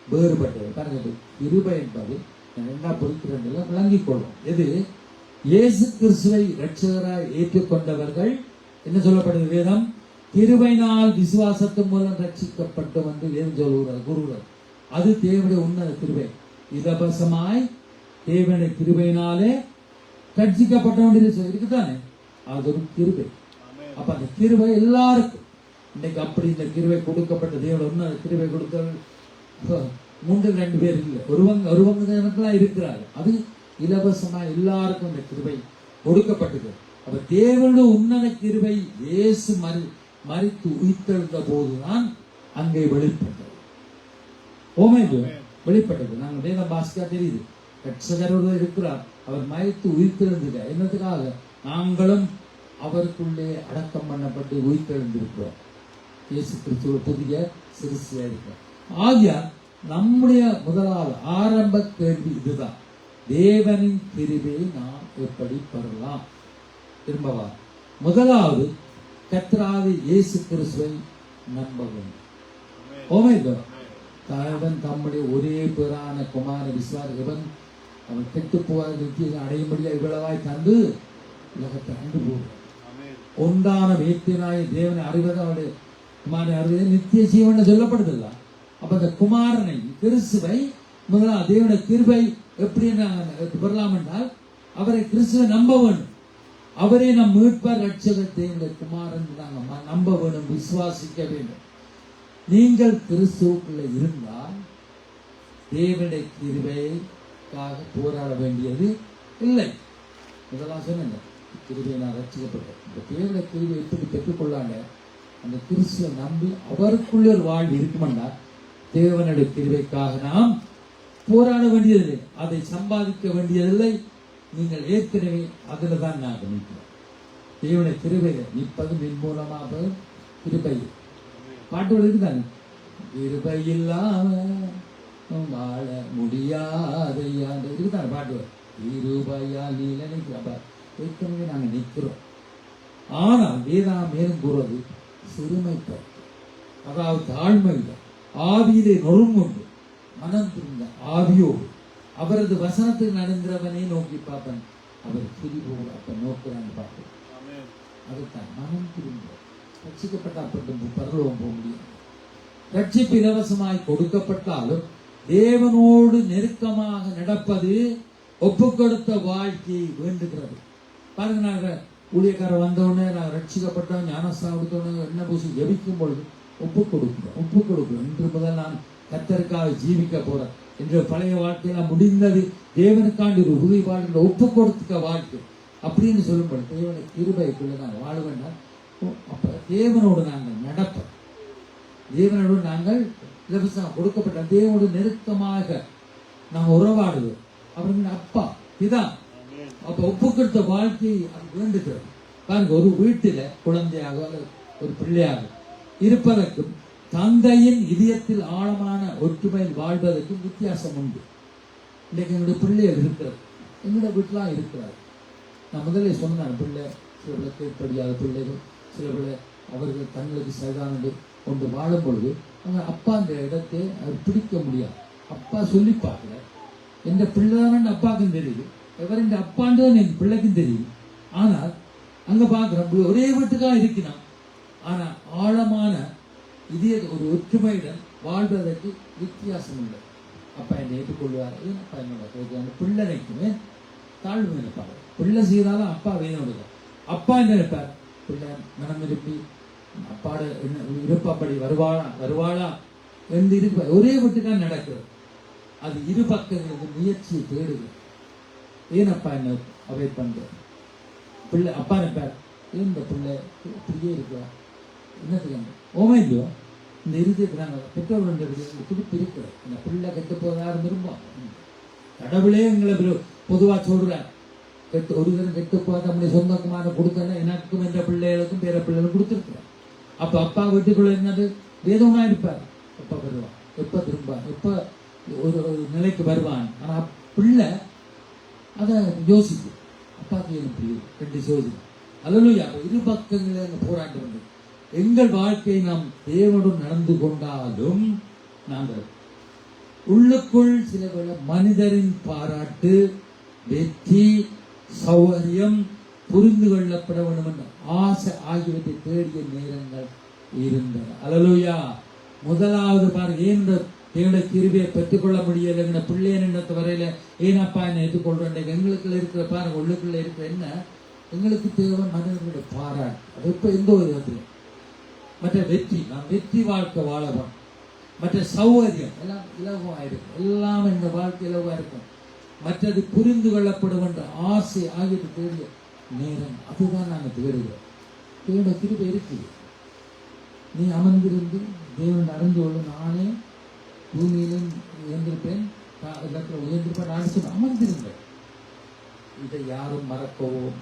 S1: வேறுபட்டது. பாருங்க, கிருபை என்பது 2 விளங்கிக் கொள்ளும். எது? இயேசு கிறிஸ்துவை இரட்சகராய் ஏற்றுக்கொண்டவர்கள் என்ன சொல்லப்படுது? வேதம் கிருபையினால் விசுவாசத்தின் மூலம் ரட்சிக்கப்பட்டோம் என்று வேதம் சொல்லுகிறது. அது தேவனுடைய உன்னத கிருபை. இலவசமாய் தேவனுடைய கிருபையினாலே ரட்சிக்கப்பட்டவன் இருக்குதானே, அது ஒரு கிருபை. அப்ப அந்த கிருபை எல்லாருக்கும் இன்னைக்கு அப்படி இந்த கிருபை கொடுக்கப்பட்ட தேவனுடைய உன்னத கிருபை கொடுத்தவர்கள் 3-2 பேர் இல்லை, ஒருவங்க இருக்கிறார்கள். அது இலவசமா எல்லாருக்கும் இந்த கிருபை கொடுக்கப்பட்டது. அப்ப தேவனுடைய உன்னத கிருபை இயேசு மரித்து உயிர்த்தெழுந்த போதுதான் அங்கே வெளிப்பட்டது. வெளிப்பட்டது. நாங்கள் வேதம் பாஸ்கா தெரியுது, ரட்சகரோடு இருக்கிறார். அவர் மரித்து உயிர்த்தெழுந்துக என்னதுக்காக? நாங்களும் அவருக்குள்ளே அடக்கம் பண்ணப்பட்டு உயிர்த்தெழுந்திருக்கிறோம். இயேசு கிறிஸ்துவ புதிய சிறுசியா இருக்கிறோம். ஆகியா நம்முடைய முதலாவது ஆரம்ப கேள்வி இதுதான், தேவனின் கிருபையை நாம் எப்படி பெறலாம்? திரும்பவா, முதலாவது கர்த்தராகிய இயேசு கிறிஸ்துவை நம்ப வேண்டும். தேவன் தம்முடைய ஒரே பேரான குமார விசுவாசிகவன் அவன் கெட்டு போவாத நித்திய அடையும்படியா இவ்வளவாய் தந்து உலகத்தை அண்டு போவார். ஒன்றான வேத்தியனாய் தேவனை அறிவது அவருடைய குமாரனை அறிவது நித்திய ஜீவன் சொல்லப்படுதில்ல. அப்ப அந்த குமாரனை கிறிஸ்துவை முதலாவது தேவனுடைய கிருபை எப்படி பெறலாம் என்றால் அவரை கிறிஸ்துவை நம்ப வேண்டும். அவரே நம் மீட்பர் ரட்சகர் தேவனுடைய குமாரன் நாங்கள் நம்ப வேண்டும், விசுவாசிக்க வேண்டும். நீங்கள் கிறிஸ்துவுக்குள்ள இருந்தால் தேவனுடைய கிருபைக்காக போராட வேண்டியது இல்லை. இதெல்லாம் சொன்னேன், கிருபையை நான் ரட்சிக்கப்பட்டேன். இந்த தேவனுடைய கிருபை எப்படி பெற்றுக்கொள்ளாங்க? அந்த கிறிஸ்துவை நம்பி அவருக்குள்ளே ஒரு வாழ்வு இருக்குமெண்டா தேவனுடைய கிருபைக்காக நாம் போராட வேண்டியதில்லை, அதை சம்பாதிக்க வேண்டியதில்லை, நீங்கள் ஏற்கனவே அதில் தான் நாங்கள் நிற்கிறோம். தேவனுடைய கிருபையில நிற்பதும் என் மூலமாக கிருபை. பாட்டு இருக்குதானே, கிருபையில்லாம வாழ முடியாதையா இருக்குதானே பாட்டு. கிருபையா நீல நிற்கிறப்ப ஏற்கனவே நாங்கள் நிற்கிறோம். ஆனால் வேதாம் மேலும் கூறுவது சிறுமைப்பட்டு, அதாவது தாழ்மையில ஆவியிலே நொறுங்குண்டு மனம் திருந்த ஆவியோடு அவரது வசனத்தில் நடந்தவனே நோக்கி பார்ப்பன். அவர் திரிபோடு அப்ப நோக்கிறான்னு பார்ப்போம். அதுதான் மனம் திரும்ப ரட்சிக்கப்பட்ட அப்பட்டு பரலோகம் போக முடியும். ரட்சிப்பு இலவசமாய் கொடுக்கப்பட்டாலும் தேவனோடு நெருக்கமாக நடப்பது ஒப்பு கொடுத்த வாழ்க்கையை வேண்டுகிறது. பாருங்க, நாங்கள் ஊழியக்காரர் வந்தவுடனே நாங்கள் ரட்சிக்கப்பட்டோம், ஞானஸ்தானம் கொடுத்தோடனே என்ன பூசி ஜெபிக்கும் பொழுது ஒப்பு கொடுக்கிறோம். இன்று முதல் நான் கர்த்தருக்காக ஜீவிக்க போறேன் என்ற பழைய வாழ்க்கையில முடிந்தது தேவனுக்காண்டி ஒரு உறுதிப்பாடு ஒப்பு கொடுத்துக்க வாழ்க்கை அப்படின்னு சொல்லும்போது தேவனை கிருபைக்குள்ள நாங்கள் வாழ வேண்டாம். அப்ப தேவனோடு நாங்கள் நடப்போம். தேவனோடு நாங்கள் இலவசம் கொடுக்கப்பட்ட தேவனோடு நெருக்கமாக நாங்கள் உறவாடுவோம். அவர்கள் அப்பா இதான் அப்ப ஒப்பு கொடுத்த வாழ்க்கையை அது வேண்டுகிறது. பாருங்க, ஒரு வீட்டில குழந்தையாக அல்லது ஒரு பிள்ளையாக இருப்பதற்கும் தந்தையின் இதயத்தில் ஆழமான ஒற்றுமையில் வாழ்வதற்கும் வித்தியாசம் உண்டு. இன்றைக்கு என்னுடைய பிள்ளைகள் இருக்கிறது, என்னுடைய வீட்டிலாம் இருக்கிறார். நான் முதல்ல சொன்னேன், பிள்ளை சில பிள்ளை கேட்படியாத பிள்ளைகள், சில பிள்ளை அவர்கள் தங்களுக்கு சரிதானது கொண்டு வாழும் பொழுது அவங்க அப்பா அந்த இடத்தை அவர் பிடிக்க முடியாது. அப்பா சொல்லி பார்க்கல, எந்த பிள்ளை தானே அப்பாவுக்கும் தெரியுது, எவர் இந்த அப்பான்றது என் பிள்ளைக்கும் தெரியுது. ஆனால் அங்க பார்க்குறோம் ஒரே வீட்டுக்காக இருக்கணும். ஆனா ஆழமான இதே ஒரு ஒற்றுமையுடன் வாழ்வதற்கு வித்தியாசம் இல்லை. அப்பா என்னை ஏற்றுக்கொள்வார், ஏன் அப்பா என்னோட பிள்ளை நினைக்குமே தாழ்வு நினைப்பார். பிள்ளை செய்தாலும் அப்பா வேணும். அப்பா என்ன நினைப்பார், பிள்ளை மனம் இருப்பி அப்பாட இருப்பப்படி வருவாளா என்று இருப்ப ஒரே வீட்டுக்காக நடக்கிறது. அது இரு பக்கங்களுக்கு முயற்சியை தேடுது. ஏன் அப்பா என்ன அவாய்ட் பண்ற பிள்ளை அப்பா நினைப்பார், ஏன் இந்த பிள்ளை இப்படியே இருக்கிறா என்னத்துக்கு ஓமே இல்லையோ இந்த இறுதிக்கு நாங்கள் பெற்றோர்கள் துடிப்பு இருக்கிறோம். இந்த பிள்ளை கெட்டு போதாரு விரும்பும். கடவுளே எங்களை பொதுவாக சொல்றார், ஒரு தினம் கெட்டு போக நம்முடைய சொந்தக்குமான கொடுத்தேன்னா எனக்கும் என்ற பிள்ளைகளுக்கும் பேர பிள்ளைகளும் கொடுத்துருக்கிறேன். அப்ப அப்பா வீட்டுக்குள்ள என்னது வேதமா இருப்பார். எப்ப வருவான், எப்ப திரும்பான், எப்ப ஒரு நிலைக்கு வருவான். ஆனா பிள்ளை அதை யோசிக்கும், அப்பாவுக்கு எனக்கு ரெண்டு யோசிக்கும். அல்லேலூயா. இரு பக்கங்களில் போராட்டம் உண்டு. எங்கள் வாழ்க்கையை நாம் தேவனுடன் நடந்து கொண்டாலும் நாங்கள் உள்ளுக்குள் சில வேளை மனிதரின் பாராட்டு, வெற்றி, சௌகரியம், புரிந்து கொள்ளப்பட வேண்டும் என்ற ஆசை ஆகியவற்றை தேடிய நேரங்கள் இருந்தன. அல்லேலூயா. முதலாவது பாருங்க, ஏன் தேவனுடைய கிருபையை பெற்றுக்கொள்ள முடியல பிள்ளைய நின்றத்து வரையில ஏனப்பா என்ன ஏற்றுக்கொள்றேன். எங்களுக்குள்ள இருக்கிற பாருங்க, உள்ளுக்குள்ள இருக்கிற என்ன எங்களுக்கு தேவை மனிதர்களுடைய பாராட்டு. அது எப்ப எந்த ஒரு விதத்துல மற்ற வெற்றி, நாம் வெற்றி வாழ்க்கை வாழவும், மற்ற சௌகரியம் எல்லாம் இலவா இருக்கும். எல்லாம் இந்த வாழ்க்கை இலவா இருக்கும். மற்றது புரிந்து கொள்ளப்படும் என்ற ஆசை ஆகியது தேடிய நேரம், அதுதான் நாங்கள் தேடுகிறோம். தேவனுடைய கிருபை இருக்குது. நீ அமர்ந்திருந்து தேவன் நடந்து கொள்ள, நானே பூமியிலும் உயர்ந்திருப்பேன், உயர்ந்திருப்பேன் நான் சொல்லி அமர்ந்திருந்தேன். இதை யாரும்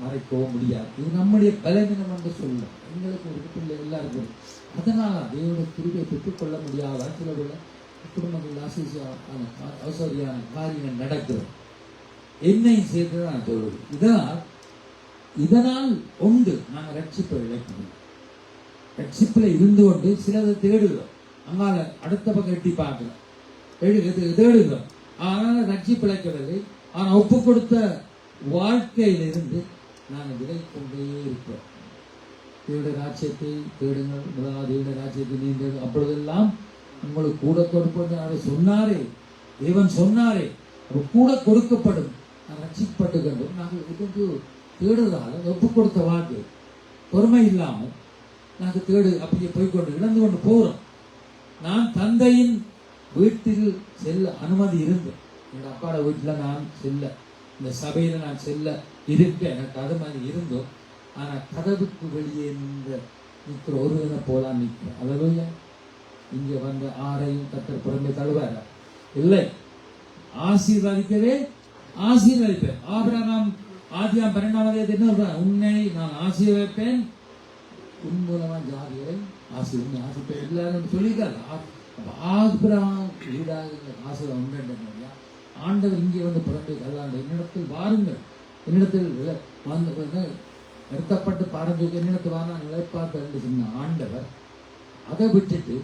S1: மறைக்கவோ முடியாது. இது நம்முடைய பலவீனம் என்று சொல்லும். எங்களுக்கு ஒரு பிள்ளை எல்லாருக்கும். அதனால தேவனுடைய கிருபையை பெற்றுக்கொள்ள முடியாத சில குடும்பங்கள் அவசரியான காரியங்கள் நடக்கிறது. என்னையும் சேர்த்து நான் சொல்வது. இதனால் உண்டு நாங்கள் ரட்சிப்பை இழக்கணும். ரட்சிப்பில் இருந்து கொண்டு சிலதை தேடுகிறோம், அங்கால அடுத்த பக்கம் எட்டி பார்க்கிறோம், தேடுகிறோம். ஆனால் ரட்சிப்பு இழக்கவில்லை. ஆனால் ஒப்பு கொடுத்த வாழ்க்கையிலிருந்து நாங்கள் விலை கொண்டே இருக்கிறோம். தேவனுடைய ராஜ்யத்தை தேடுங்கள், முதலாவது தேவனுடைய ராஜ்யத்தை நீங்கள் அப்பொழுதெல்லாம் உங்களுக்கு கூட கொடுப்பது அவர் சொன்னாரே, தேவன் சொன்னாரே, அவர் கூட கொடுக்கப்படும். நான் ரட்சிக்கப்பட்டு கண்டும் நாங்கள் இதுக்கு தேடுறதால ஒப்பு கொடுத்த வாழ்க்கை பொறுமை இல்லாமல் நாங்கள் தேடு அப்படியே போய்கொண்டு இழந்து கொண்டு போகிறோம். நான் தந்தையின் வீட்டில் செல்ல அனுமதி இருந்தேன். எங்கள் அப்பாவோட வீட்டில் நான் செல்ல, இந்த சபையில நான் செல்ல இருக்க எனக்கு அது மாதிரி இருந்தோம். ஆனா கதவுக்கு வெளியே நிற்கிற ஒருவனை போலாம் நிற்கிறேன். அல்லேலூயா. இங்க வந்த ஆரையும் கர்த்தர் புறமே தழுவார இல்லை, ஆசீர்வதிக்கவே ஆசீர்வதிப்பேன். ஆபிரகாம் ஆதியாம் 12 என்ன சொல்றான்? உன்னை நான் ஆசீர்வதிப்பேன், உன் மூலமா ஜாதிகளை ஆசீர்வதிப்பேன் எல்லாரும் சொல்லியிருக்காரு. ஆபிரகாம் வீடாக ஆசீர்வாதம் உண்டு. ஆண்டவர் இங்கே வந்து பிறந்து கல்லாண்டு என்னிடத்தில் வாருங்கள், என்னிடத்தில் வந்து நிறுத்தப்பட்டு பாரம்பரிய என்னிடத்தில் வாங்க நிலைப்பாட்டு என்று சொன்ன ஆண்டவர் அதை விட்டுட்டு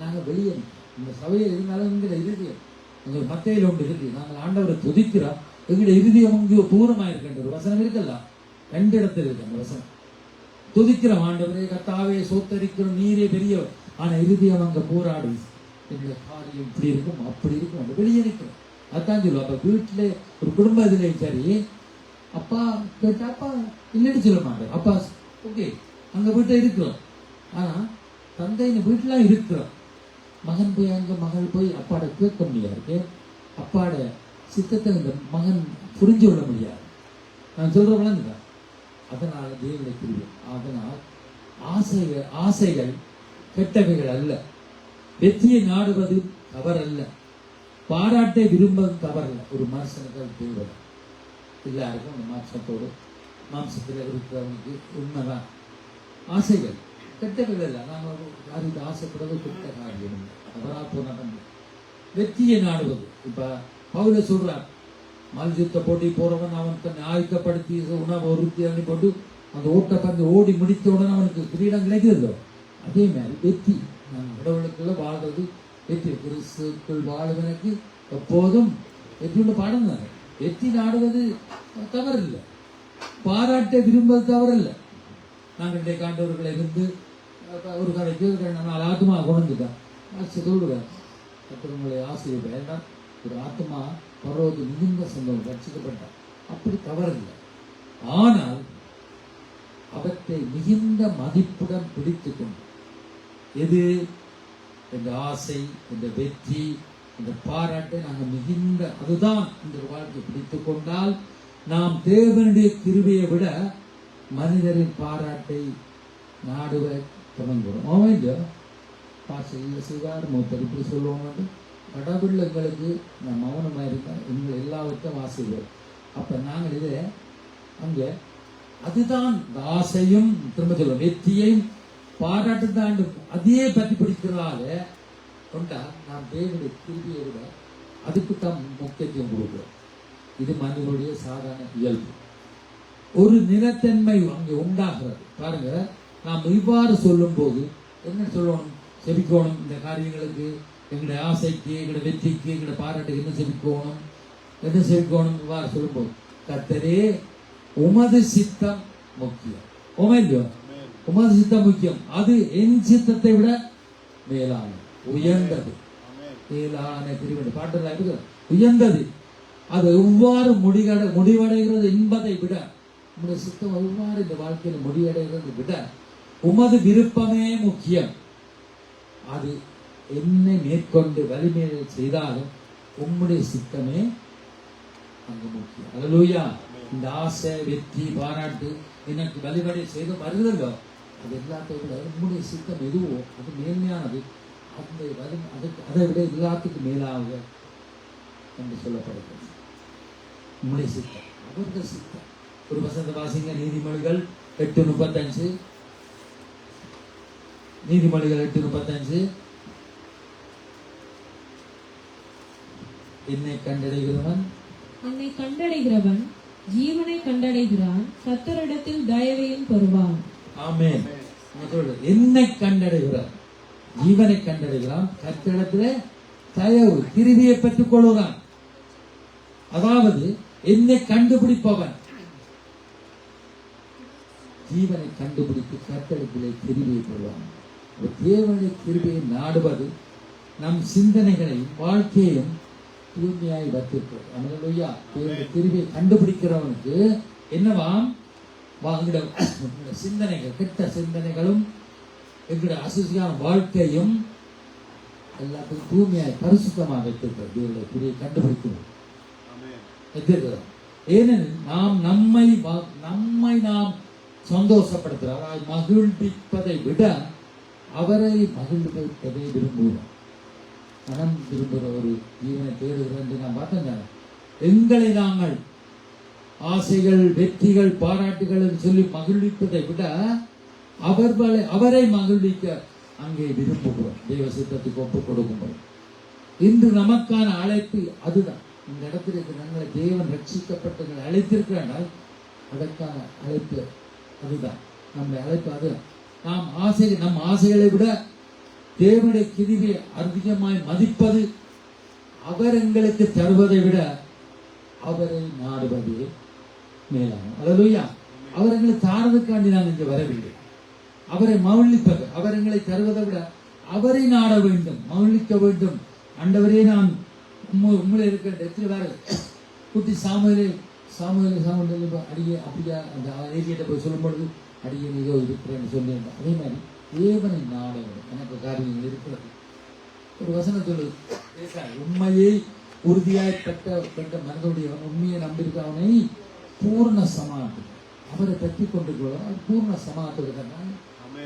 S1: நாங்கள் வெளியே இந்த சபையில் இருந்தாலும் எங்களை இருதயம் எங்கள் மத்தையில் ஒன்று இருக்கு. நாங்கள் ஆண்டவரை துதிக்கிறோம், எங்களுடைய இருதயம் இங்கே பூரமாக இருக்கின்ற ஒரு வசனம் இருக்கல்ல, 2 இடத்துல இருக்கு அந்த வசனம். துதிக்கிறோம் ஆண்டவரே கர்த்தாவே சோத்தரிக்கிறோம், நீரே பெரியவர். ஆனால் இருதயம் அங்கே போராடு, எங்களுடைய காரியம் இப்படி இருக்கும் அப்படி இருக்கும் அந்த வெளியே நிற்கிறோம். அதான் சொல்லுவோம். அப்போ வீட்டில் ஒரு குடும்பத்திலையும் சரி, அப்பா கேட்டா அப்பா இல்லைன்னு சொல்ல மாட்டேன், அப்பா ஓகே அங்கே வீட்டில் இருக்கிறோம். ஆனால் தந்தைன்னு வீட்டிலாம் இருக்கிறோம். மகன் போய் அங்கே மகள் போய் அப்பாட கேட்க முடியாது, அப்பாட சித்தத்தை இந்த மகன் புரிஞ்சு கொள்ள முடியாது. நான் சொல்கிறவங்கள அதனால் தேவனை புரியும். அதனால் ஆசைகள் கெட்டவைகள் அல்ல, வெற்றியை நாடுவது தவறல்ல, பாராட்டை விரும்புவது தவறல்ல. ஒரு மனுஷனுக்கு அது தேவை. எல்லாருக்கும் அந்த மாற்றத்தோடு மாம்சத்தில் இருக்கிறவனுக்கு உண்மைதான். ஆசைகள் கெட்டவைகள் இல்லை. நாம் யாருக்கு ஆசைப்படுவது கெட்ட காரியம் தவறா போன வெற்றியை நாடுவது. இப்போ பவுல சொல்றார், மல்யுத்த போட்டி போறவன் அவன் தன்னை ஆயத்தப்படுத்தி உணவு ஒருத்தி அள்ளி போட்டு அந்த ஓட்டப்பந்து ஓடி முடித்த உடனே அவனுக்கு கிரீடம் கிடைக்கிறதோ அதே மாதிரி வெற்றி. நான் கடவுளுக்குள்ள வாழ்றது வெற்றி. கிறிஸ்துக்குள் வாழ்வனுக்கு எப்போதும் வெற்றியுள்ள பாடம் தானே. வெற்றி நாடுவது தவறில்லை, பாராட்டை விரும்புவது தவறில்லை. நாங்கள் இன்றைக்கு ஆண்டவர்களை இருந்து ஒரு கதைக்கு 4 ஆத்மா கொண்டுட்டேன் சொல்லுவேன், மற்றவங்களை ஆசிரியர் வேண்டாம். ஒரு ஆத்மா பரவது மிகுந்த சம்பவம் ரட்சிக்கப்பட்டார், அப்படி தவறில்லை. ஆனால் அவற்றை மிகுந்த மதிப்புடன் பிடித்து கொண்டு எது இந்த ஆசை, இந்த வெற்றி, இந்த பாராட்டை நாங்கள் மிகுந்த அதுதான் இந்த வாழ்க்கை பிடித்து கொண்டால் நாம் தேவனுடைய கிருபையை விட மனிதரின் பாராட்டை நாடுவ தொடங்குறோம். அவன் பாசையில் செய்வார் மூத்தர் இப்படி சொல்லுவாங்க, கடவுள் எங்களுக்கு நான் மௌனமாக இருக்கேன், எங்களை எல்லாவற்றையும் ஆசைவார். அப்போ நாங்கள் இதை அங்கே அதுதான் ஆசையும் திரும்ப சொல்லுவோம் வெற்றியையும் பாராட்டு தாண்டு அதையே பற்றி பிடிக்கிறதால கொண்டா நாம் தேவனுடைய கிருபையை விட அதுக்கு தான் முக்கியத்துவம் கொடுக்கிறோம். இது மனிதனுடைய சாதாரண இயல்பு. ஒரு நிலத்தன்மை அங்கே உண்டாகிறது பாருங்க. நாம் இவ்வாறு சொல்லும் போது என்ன சொல்லணும்? செபிக்கணும். இந்த காரியங்களுக்கு எங்களுடைய ஆசைக்கு, எங்களுடைய வெற்றிக்கு, எங்களுடைய பாராட்டுக்கு என்ன செபிக்கணும்? இவ்வாறு சொல்லும் போது கர்த்தரே உமது சித்தம் முக்கியம். உமது சித்தம் முக்கியம். அது என் சித்தத்தை விட மேலான உயர்ந்தது. மேலான திருவிட பாட்டுல இருக்கு உயர்ந்தது. அது எவ்வாறு முடிவடைகிறது என்பதை விட உங்களுடைய சித்தம் எவ்வாறு இந்த வாழ்க்கையில் முடிவடைகிறது விட உமது விருப்பமே முக்கியம். அது என்னை மேற்கொண்டு வலிமையை செய்தாலும் உம்முடைய சித்தமே அங்கு முக்கியம். அல்லேலூயா. இந்த ஆசை, வெற்றி, பாராட்டு எனக்கு வழிபடை செய்து வருகிறதோ அது எல்லாத்தையும் விட உம்முடைய சித்தம் எதுவோ அது மேன்மையானது. அதை விட எல்லாத்துக்கும் மேலாக என்று சொல்லப்படுகிறது. உம்முடைய சித்தம், அவர்கள் சித்தம். ஒரு வசந்த வாசிங்க நீதிமொழிகள் 8:35. நீதிமொழிகள் 8:35. என்னை கண்டடைகிறவன் ஜீவனை கண்டடைகிறான், கர்த்தரிடத்தில் தயவையும் பெறுவான். ஆமென். என்னை கண்டடைகிறான், ஜீவனை கண்டடைகிறான், கர்த்தரிடத்திலே தயவு கிருபையை பெற்றுக் கொள்கிறான். அதாவது என்னை கண்டுபிடிப்பவன் ஜீவனை கண்டுபிடித்து கர்த்தரிடத்திலே கிருபையை பெறுவான். தேவனுடைய கிருபையை நாடுவது நம் சிந்தனைகளையும் வாழ்க்கையையும் தூய்மையாய் வைத்திருக்கிறது. அல்லேலூயா. தேவனுடைய கிருபையை கண்டுபிடிக்கிறவனுக்கு என்னவாம்? சிந்தனைகள், கெட்ட சிந்தனைகளும் எங்களுடைய அசுசியான வாழ்க்கையும் எல்லாத்தையும் தூய்மையாய் பரிசுத்தமாக வைத்திருக்கிறது. தேவனுடைய கிருபையை கண்டுபிடிக்கிறோம். ஏனெனில் நாம் நம்மை நாம் சந்தோஷப்படுத்துகிறார், மகிழ்விப்பதை விட அவரை மகிழ்விப்பதை விரும்புகிறோம். மனம் விரும்புகிற ஒரு ஜீவனை தேடுகிறோம் என்று நான் பார்த்தேன். எங்களை நாங்கள் ஆசைகள், வெற்றிகள், பாராட்டுகள் என்று சொல்லி மகிழ்விப்பதை விட அவரை மகிழ்விக்க அங்கே விரும்புகிறோம். தெய்வ சித்தத்துக்கு ஒப்புக் கொடுக்கும்போது இன்று நமக்கான அழைப்பு அதுதான். இந்த இடத்துல இருக்கிற நாங்களை தேவன் ரட்சிக்கப்பட்டு அழைத்திருக்கிறார்கள். அதற்கான அழைப்பு அதுதான். நம்முடைய அழைப்பு அதுதான். நம் ஆசைகளை விட தேவனுடைய கிருபையை அதிகமாய் மதிப்பது, அவர் எங்களுக்கு தருவதை விட அவரை நாடுவதே மேலாகும். அல்லேலூயா. அவர் எங்களை தாரதுக்காண்டி நான் இங்கே வரவில்லை. அவரை மகிழ்விப்பது, அவர் எங்களை தருவதை விட அவரை நாட வேண்டும், மகிழ்விக்க வேண்டும். ஆண்டவரே, நான் உண்மையில இருக்கிற எத்தனை வேற குட்டி சாமுவேல் அடியே அப்படியா அந்த ஏரியிட்ட போய் சொல்லும் பொழுது அடியே நீதோ இருக்கிறேன்னு சொல்லியிருந்தேன். அதே மாதிரி தேவனை நாட வேண்டும். எனக்கு காரியங்கள் இருக்கிறது. ஒரு வசனம் சொல்லுது, உண்மையை உறுதியாய் பெற்ற மனிதனுடையவன், உண்மையை நம்பியிருக்கவனை பூர்ண சமாதானம், அவரை பற்றி கொண்டிருக்கிறவன் பூர்ண சமாதானம்.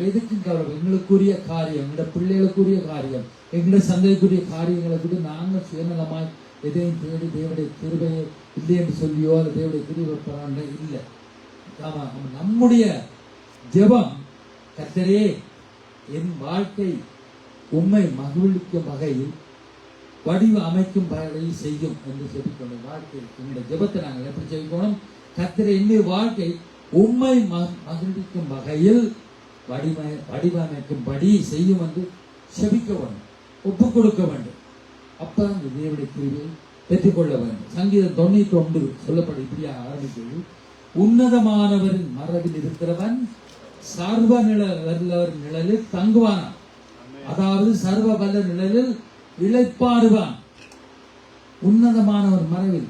S1: எதுக்கும் கவலை, எங்களுக்குரிய காரியம், எங்களோட பிள்ளைகளுக்குரிய காரியம், எங்களுடைய சந்தைக்குரிய காரியங்களை கூட நாங்கள் சுயநலமாய் எதையும் தேடி தேவனுடைய கிருபையை இல்லை என்று சொல்லியோ அல்லது தேவனுடைய கிருபை பெறாண்ட இல்லை. நம்முடைய ஜெபம், கர்த்தரே என் வாழ்க்கை உம்மை மகிழ்விக்கும் வகையில் வடிவ அமைக்கும் வகையில் செய்யும் என்று சொல்லிக்கொண்ட வாழ்க்கை எங்களுடைய ஜெபத்தை நாங்கள் எப்படி செய்யணும்? கர்த்தரே என்னுடைய வாழ்க்கை உம்மை மகிழ்விக்கும் வகையில் வடிவமைக்கும்படி செய்யும் என்று செபிக்க வேண்டும், ஒப்புக் கொடுக்க வேண்டும். அப்ப அந்த தேவனுடைய கிருபையை பெற்றுக்கொள்ள வேண்டும். சங்கீதம் 91 சொல்லப்படும் இப்படியாக ஆரம்பிக்கிறது, உன்னதமானவரின் மரபில் இருக்கிறவன் சர்வ வல்லவர் நிழலில் தங்குவான். அதாவது சர்வ வல்ல நிழலில் இளைப்பாறுவான். உன்னதமானவர் மரபில்,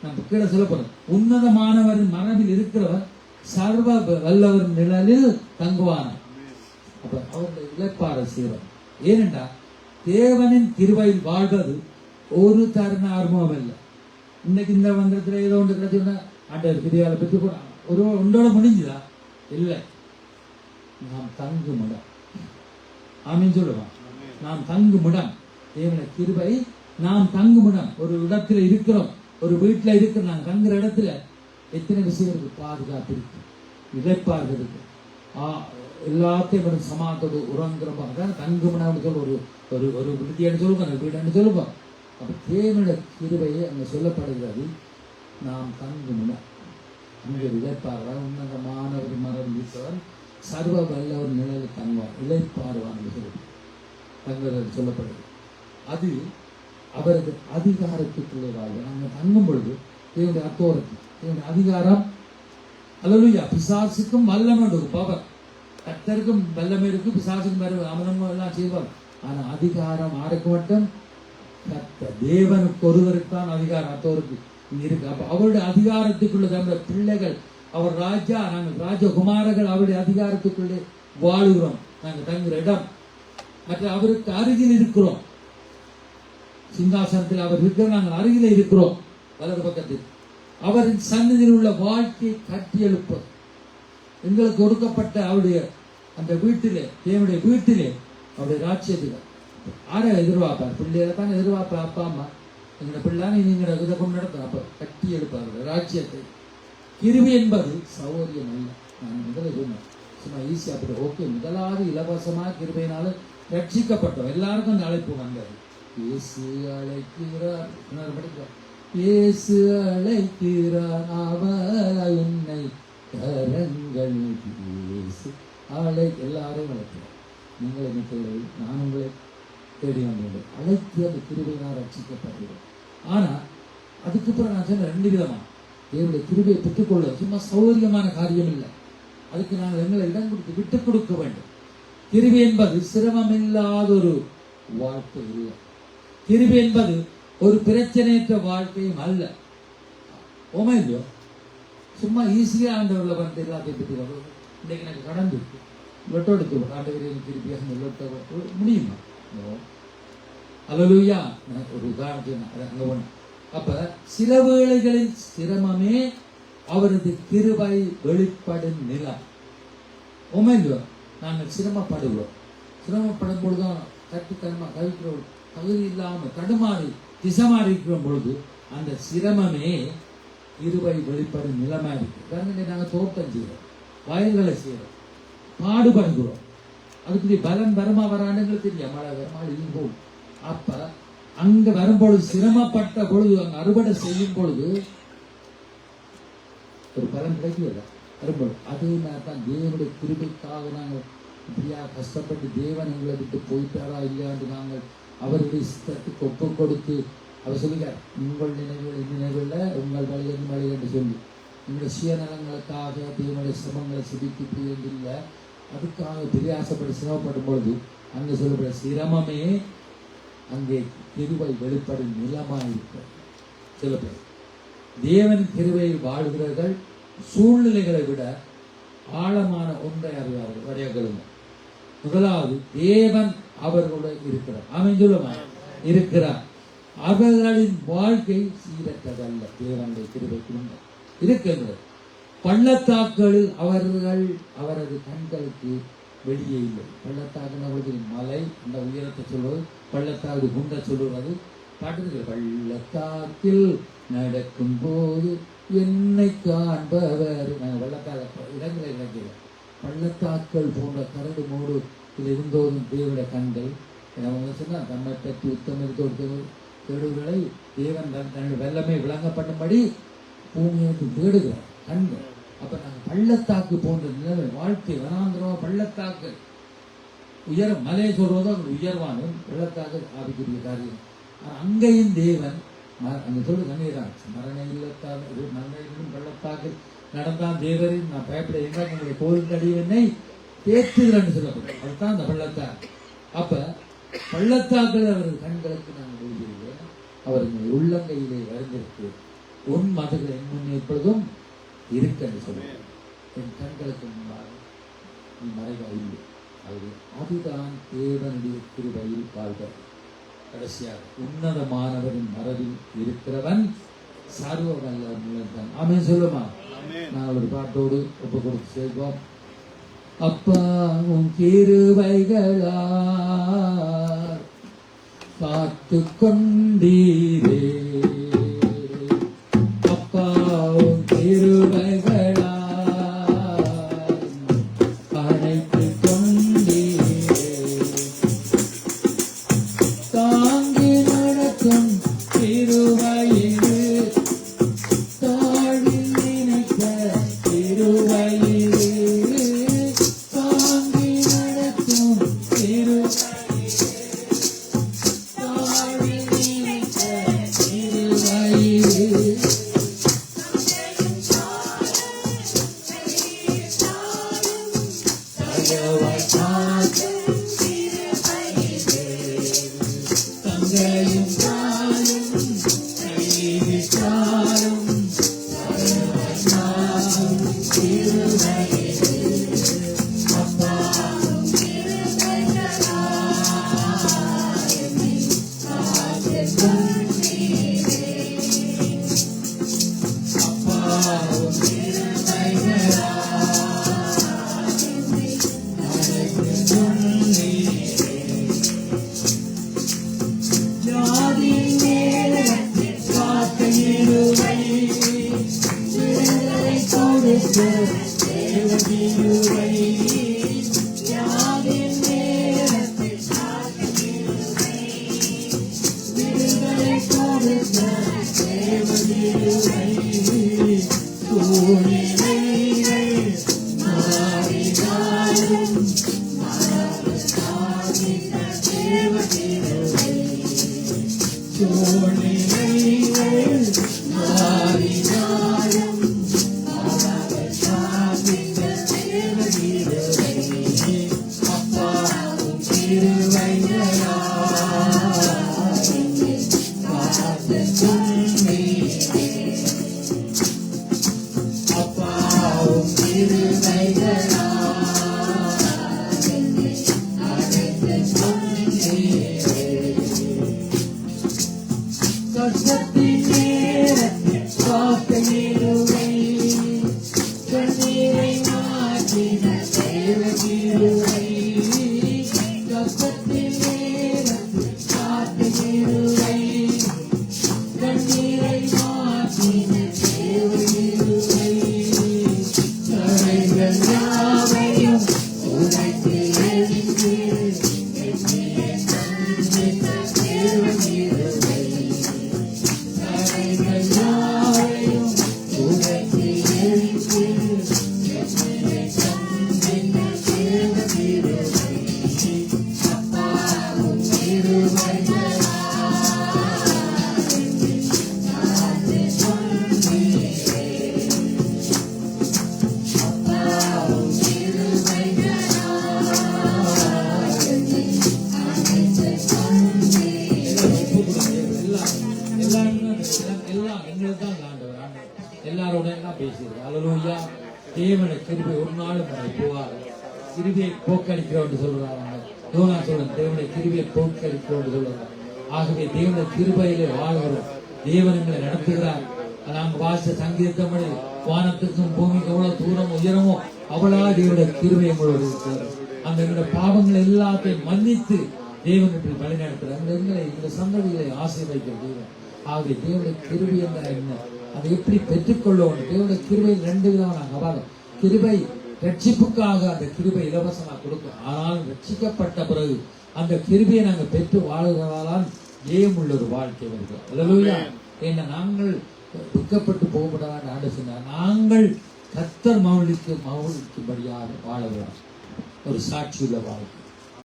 S1: நம்ம கீழே சொல்லப்படும், உன்னதமானவரின் மரபில் இருக்கிறவர் சர்வ வல்லவர் நிழலில் தங்குவான். அப்ப அவருடைய இளைப்பாற செய்வார். ஏனென்றால் தேவனின் கிருபையில் வாழ்வது ஒரு தருண அனுபவம் இல்லை. இன்னைக்கு இந்த மந்திரத்தில் ஏதோ ஒன்று கிடைச்சோன்னா ஆண்டவர் கிரியால பெற்று கூட ஒரு ஒன்றோட முடிஞ்சுதா? இல்லை. நாம் தங்குமிடம். ஆமீன் சொல்லுவான். நாம் தங்குமிடம், தேவனுடைய கிருபை நாம் தங்குமிடம். ஒரு இடத்துல இருக்கிறோம், ஒரு வீட்டில் இருக்கிற நாங்கள் தங்குற இடத்துல எத்தனை விஷயங்களுக்கு பாதுகாப்பு இருக்கு, இழைப்பார்கள் இருக்கு, எல்லாத்தையும் சமாதத்தோடு உறங்குறோம். அதான் தங்குமிடம் சொல்ல ஒரு ஒரு விடுதியான்னு சொல்லுவோம், வீடுன்னு சொல்லுவோம். அப்போ தேவனுடைய கிருபையை அங்கே சொல்லப்படுகிறது. நாம் தங்குமிடம், அங்கே இழைப்பார்கள். உன்னதமான ஒரு மரம் வீட்டவர் சர்வ வல்லவர் நிழலில் தங்குவார், இழைப்பாருவான் என்று சொல்லி தங்குவது சொல்லப்படுது. அது அவரது அதிகாரத்துக்குள்ளே வாழ்வு. நாங்கள் தங்கும் பொழுது தேவனுடைய அத்தாரிட்டி, தேவனுடைய அதிகாரம். அல்லேலூயா. பிசாசுக்கும் வல்லமை உண்டு, பவர். கர்த்தருக்கும் வல்லமை இருக்கு, பிசாசுக்கும் வரும், அவனும் எல்லாம் செய்வார். ஆனா அதிகாரம் ஆருக்கு மட்டும்? கர்த்தர் தேவனுக்கு ஒருவருக்குத்தான் அதிகாரம், அத்தோருக்கு இருக்கு. அப்ப அவருடைய அதிகாரத்துக்குள்ள நம்முடைய பிள்ளைகள், அவர் ராஜா, நாங்கள் ராஜகுமாரர்கள், அவருடைய அதிகாரத்துக்குள்ளே வாழுகிறோம். நாங்கள் தங்குற இடம் மற்ற அவருக்கு அருகில் இருக்கிறோம். சிங்காசனத்தில் அவர் இருக்கிற, நாங்கள் அருகில் இருக்கிறோம். வலது பக்கத்தில் அவரின் சன்னதியில் உள்ள வாழ்க்கையை கட்டி எழுப்பது, எங்களுக்கு கொடுக்கப்பட்ட அவருடைய அந்த வீட்டிலே, தேவனுடைய வீட்டிலே, அவருடைய ராஜ்யத்தில் ஆரை எதிர்பார்ப்பார்? பிள்ளைகளை தான் எதிர்பார்ப்பார். அப்பா அம்மா எங்களோட பிள்ளைன்னு நீங்க இதை கொண்டு நடத்த, அப்ப கட்டி எழுப்பார்கள் ராஜ்யத்தை. கிருபை என்பது சௌகரியம் அல்ல. நான் முதல்ல சொன்னேன், சும்மா ஈஸியா அப்படி ஓகே. முதலாவது இலவசமாக கிருபையினால ரட்சிக்கப்பட்டோம். எல்லாருக்கும் அந்த அழைப்பு வந்தது. இயேசு அழைக்கிறார், இயேசு அழைக்கிறார், அவர் என்னை கரங்களில் இயேசு எல்லாரையும் அழைக்கிறார். நீங்கள் என்ன தேவை? நான் உங்களை தேடி வந்தேன். அழைத்து அந்த கிருபையினால் ரட்சிக்கப்படுகிறோம். ஆனா அதுக்கப்புறம் நான் சொன்ன 2 விதமா தேவனுடைய கிருபையை பெற்றுக்கொள்ள சும்மா சௌகரியமான காரியம் இல்லை. அதுக்கு நாங்கள் எங்களை இடம் கொடுத்து விட்டுக் கொடுக்க வேண்டும். கிருபை என்பது சிரமமில்லாத ஒரு வாழ்க்கை இல்லை. கிருபை என்பது ஒரு பிரச்சனையற்ற வாழ்க்கையும் அல்ல. ஓமா இல்லையோ? சும்மா ஈஸியா ஆண்டவர்ல வந்து எல்லாத்தையும் பற்றி இன்னைக்கு எனக்கு கடந்து லொட்டோ எடுத்து ஆண்டவரையும் திருப்பியாக லொட்டோ முடியுமா? அல்லேலூயா. ஒரு உதாரணத்துக்கு அப்ப சில வேளைகளில் சிரமமே அவரது கிருபை வெளிப்படும் நிலம். ஓமா இல்லையோ? நாங்கள் சிரமப்படுகிறோம். சிரமப்படும் பொழுதுதான் கட்டுத்தனமா கவிக்கிறோம், தகுதி இல்லாமல் தடுமாறி திசமாறி இருக்கிற பொழுது அந்த சிரமமே கிருபை வெளிப்படும் நிலைமை இருக்கு. பாருங்க, நாங்க தோட்டம் செய்யறோம், வயல்களை செய்யறோம், பாடுபடுகிறோம். அதுக்கு பலன் வருமா வரானுங்களுக்கு தெரியும். மழை வருமா இருந்து போகும். அப்ப அங்க வரும்பொழுது, சிரமப்பட்ட பொழுது, அங்க அறுவடை செய்யும் பொழுது ஒரு பலன் கிடைக்கல வரும்பொழுது. அதே மாதிரி தான் தேவனுடைய கிருபைக்காக நாங்கள் இப்படியா கஷ்டப்பட்டு தேவன் எங்களை விட்டு போயிட்டாரா இல்லையாண்டு நாங்கள் அவருடைய சித்தத்துக்கு ஒப்பு கொடுத்து அவர் சொல்லுகிறார், உங்கள் நினைவுகள் நினைவுகளில் உங்கள் வழிகள் வழி என்று சொல்லி உங்களுடைய சுயநலங்களுக்காக தேவனுடைய சிரமங்களை சிரித்து இல்லை, அதுக்காக பிரயாசப்பட்டு சிரமப்படும் பொழுது அங்கே சொல்லப்படுற சிரமமே அங்கே கிருபை வெளிப்படும் நிலமாயிருக்க. சில பேர் தேவன் கிருபையில் வாழ்கிறவர்கள் சூழ்நிலைகளை விட ஆழமான ஒன்றை அறிவார்கள். வரையகளும் முதலாவது, தேவன் அவர்களுடன் இருக்கிறார். அவன் சொல்லுமா இருக்கிறார். அவர்களின் வாழ்க்கை சீரற்றதல்ல. தேவனுடைய கிருபை குடும்பம் இருக்கின்றது. பள்ளத்தாக்குகளில் அவர்கள் அவரது கண்களுக்கு வெளியே இல்லை. பள்ளத்தாக்கு மலை, அந்த உயரத்தை சொல்வது பள்ளத்தாக்கு குண்ட சொல்லுவது பாட்டு. பள்ளத்தாக்கில் நடக்கும் போது என்னை காண்பவர். நாங்கள் வெள்ளத்தாக்க இடங்களை இறங்கிறோம். பள்ளத்தாக்கள் போன்ற கரடு மூடு இருந்தோதும் தேவனுடைய கண்கள் அவங்க சொன்னால் தம்மை பற்றி உத்தமத்தோடு தேடுகளை தேவன் தன்னுடைய வெள்ளமே விளங்கப்படும்படி பூமியை தேடுகிறார் கண்கள். அப்ப நாங்கள் பள்ளத்தாக்கு போன்ற நிலைமை வாழ்க்கை வனாந்திரமா பள்ளத்தாக்கு உயரம் மலையை சொல்றதோ அவங்க உயர்வானும் பள்ளத்தாக்கு ஆபிக்குரிய காரியம். அங்கேயும் தேவன் அந்த சொல்லு கண்ணீரான் மரண இல்லத்தால் மரணம் பள்ளத்தாக்கு நடந்தான் தேவரின் நான் பயப்பட என்றால் உங்களுடைய கோவில் கடிவனை தேற்றுகிறேன்னு சொல்லப்படும். அதுதான் அந்த பள்ளத்தாக்கு. அப்ப பள்ளத்தாக்கள் அவர்கள் கண்களுக்கு நாங்கள் எழுதியிருக்கிறோம். அவர்கள் உள்ளங்கையிலே வரைந்திருக்கு உன் மதுகள் என் முன் எப்பொழுதும் இருக்கன்னு சொல்லுவேன். என் கண்களுக்கு முன்பாக நீ மறைவா இல்லை. அதுதான் தேவனுடைய கிருபையில் வாழ்வர். கடைசியாக உன்னதமானவரின் மரபில் இருக்கிறவன் சர்வ வல்லவன். ஆமென் சொல்லுமா. நாங்கள் ஒரு பாட்டோடு ஒப்பு கொடுத்து சேர்ப்போம். அப்பா உன் கிருபைகளால் காத்து கொண்டீரே, அப்பா உன் கிருபைகளால் அணைத்து கொண்டீரே, தாங்கி நடக்கும் கிருபையிலே, தாழில் நினைத்த கிருபையிலே, தாங்கி நடக்கும் கிருபையிலே, தாழில் நினைத்த கிருபையிலே, தயவாய் காக்கும் கிருபையிலே, தங்கையும் தாயும் கைவிட்டாலும் தயவாய் காக்கும் கிருபையிலே, அப்பா கண்ணீரை பேசுகிறது. அல்லேலூயா. தேவனுடைய கிருபை ஒரு நாளும் போவார். கிருபையை போக்கடிக்கிறோம் சொல்றாங்க. யோனா சொல்றேன், தேவனுடைய கிருபையை போக்கடிக்கிறோம் சொல்றாங்க. ஆகவே தேவனுடைய கிருபையிலே வாழ்கிறோம். தேவன் எங்களை நடத்துகிறார். நாங்கள் வாசித்த சங்கீதத்தமிழ், வானத்துக்கும் பூமிக்கு எவ்வளவு தூரம் உயரமோ அவ்வளோ தேவனுடைய கிருபை எங்களோடு இருக்கிறது. அந்த எங்களுடைய பாவங்கள் எல்லாத்தையும் மன்னித்து தேவன் இப்படி வழி நடத்துறாங்க. எங்களை இந்த சந்ததிகளை ஆசீர்வதிக்கிற தேவன். ஆகவே தேவனுடைய கிருபை என்றால் என்ன, அதை எப்படி பெற்றுக்கொள்ளும்? தேவனுடைய கிருபை 2 விதமான அபாரம். கிருபை ரட்சிப்புக்காக அந்த கிருபை இலவசமாக கொடுக்கும். ஆனால் ரட்சிக்கப்பட்ட பிறகு அந்த கிருபையை நாங்கள் பெற்று வாழ்கிறதால் ஜெயமுள்ள ஒரு வாழ்க்கை வருகிறோம். அல்லேலூயா. ஏன்னா நாங்கள் துக்கப்பட்டு போகப்படாத ஆண்டு சொன்னார், நாங்கள் கர்த்தர் மகிழ்ச்சிக்கும்படியாக வாழ ஒரு சாட்சியுள்ள வாழ்க்கை.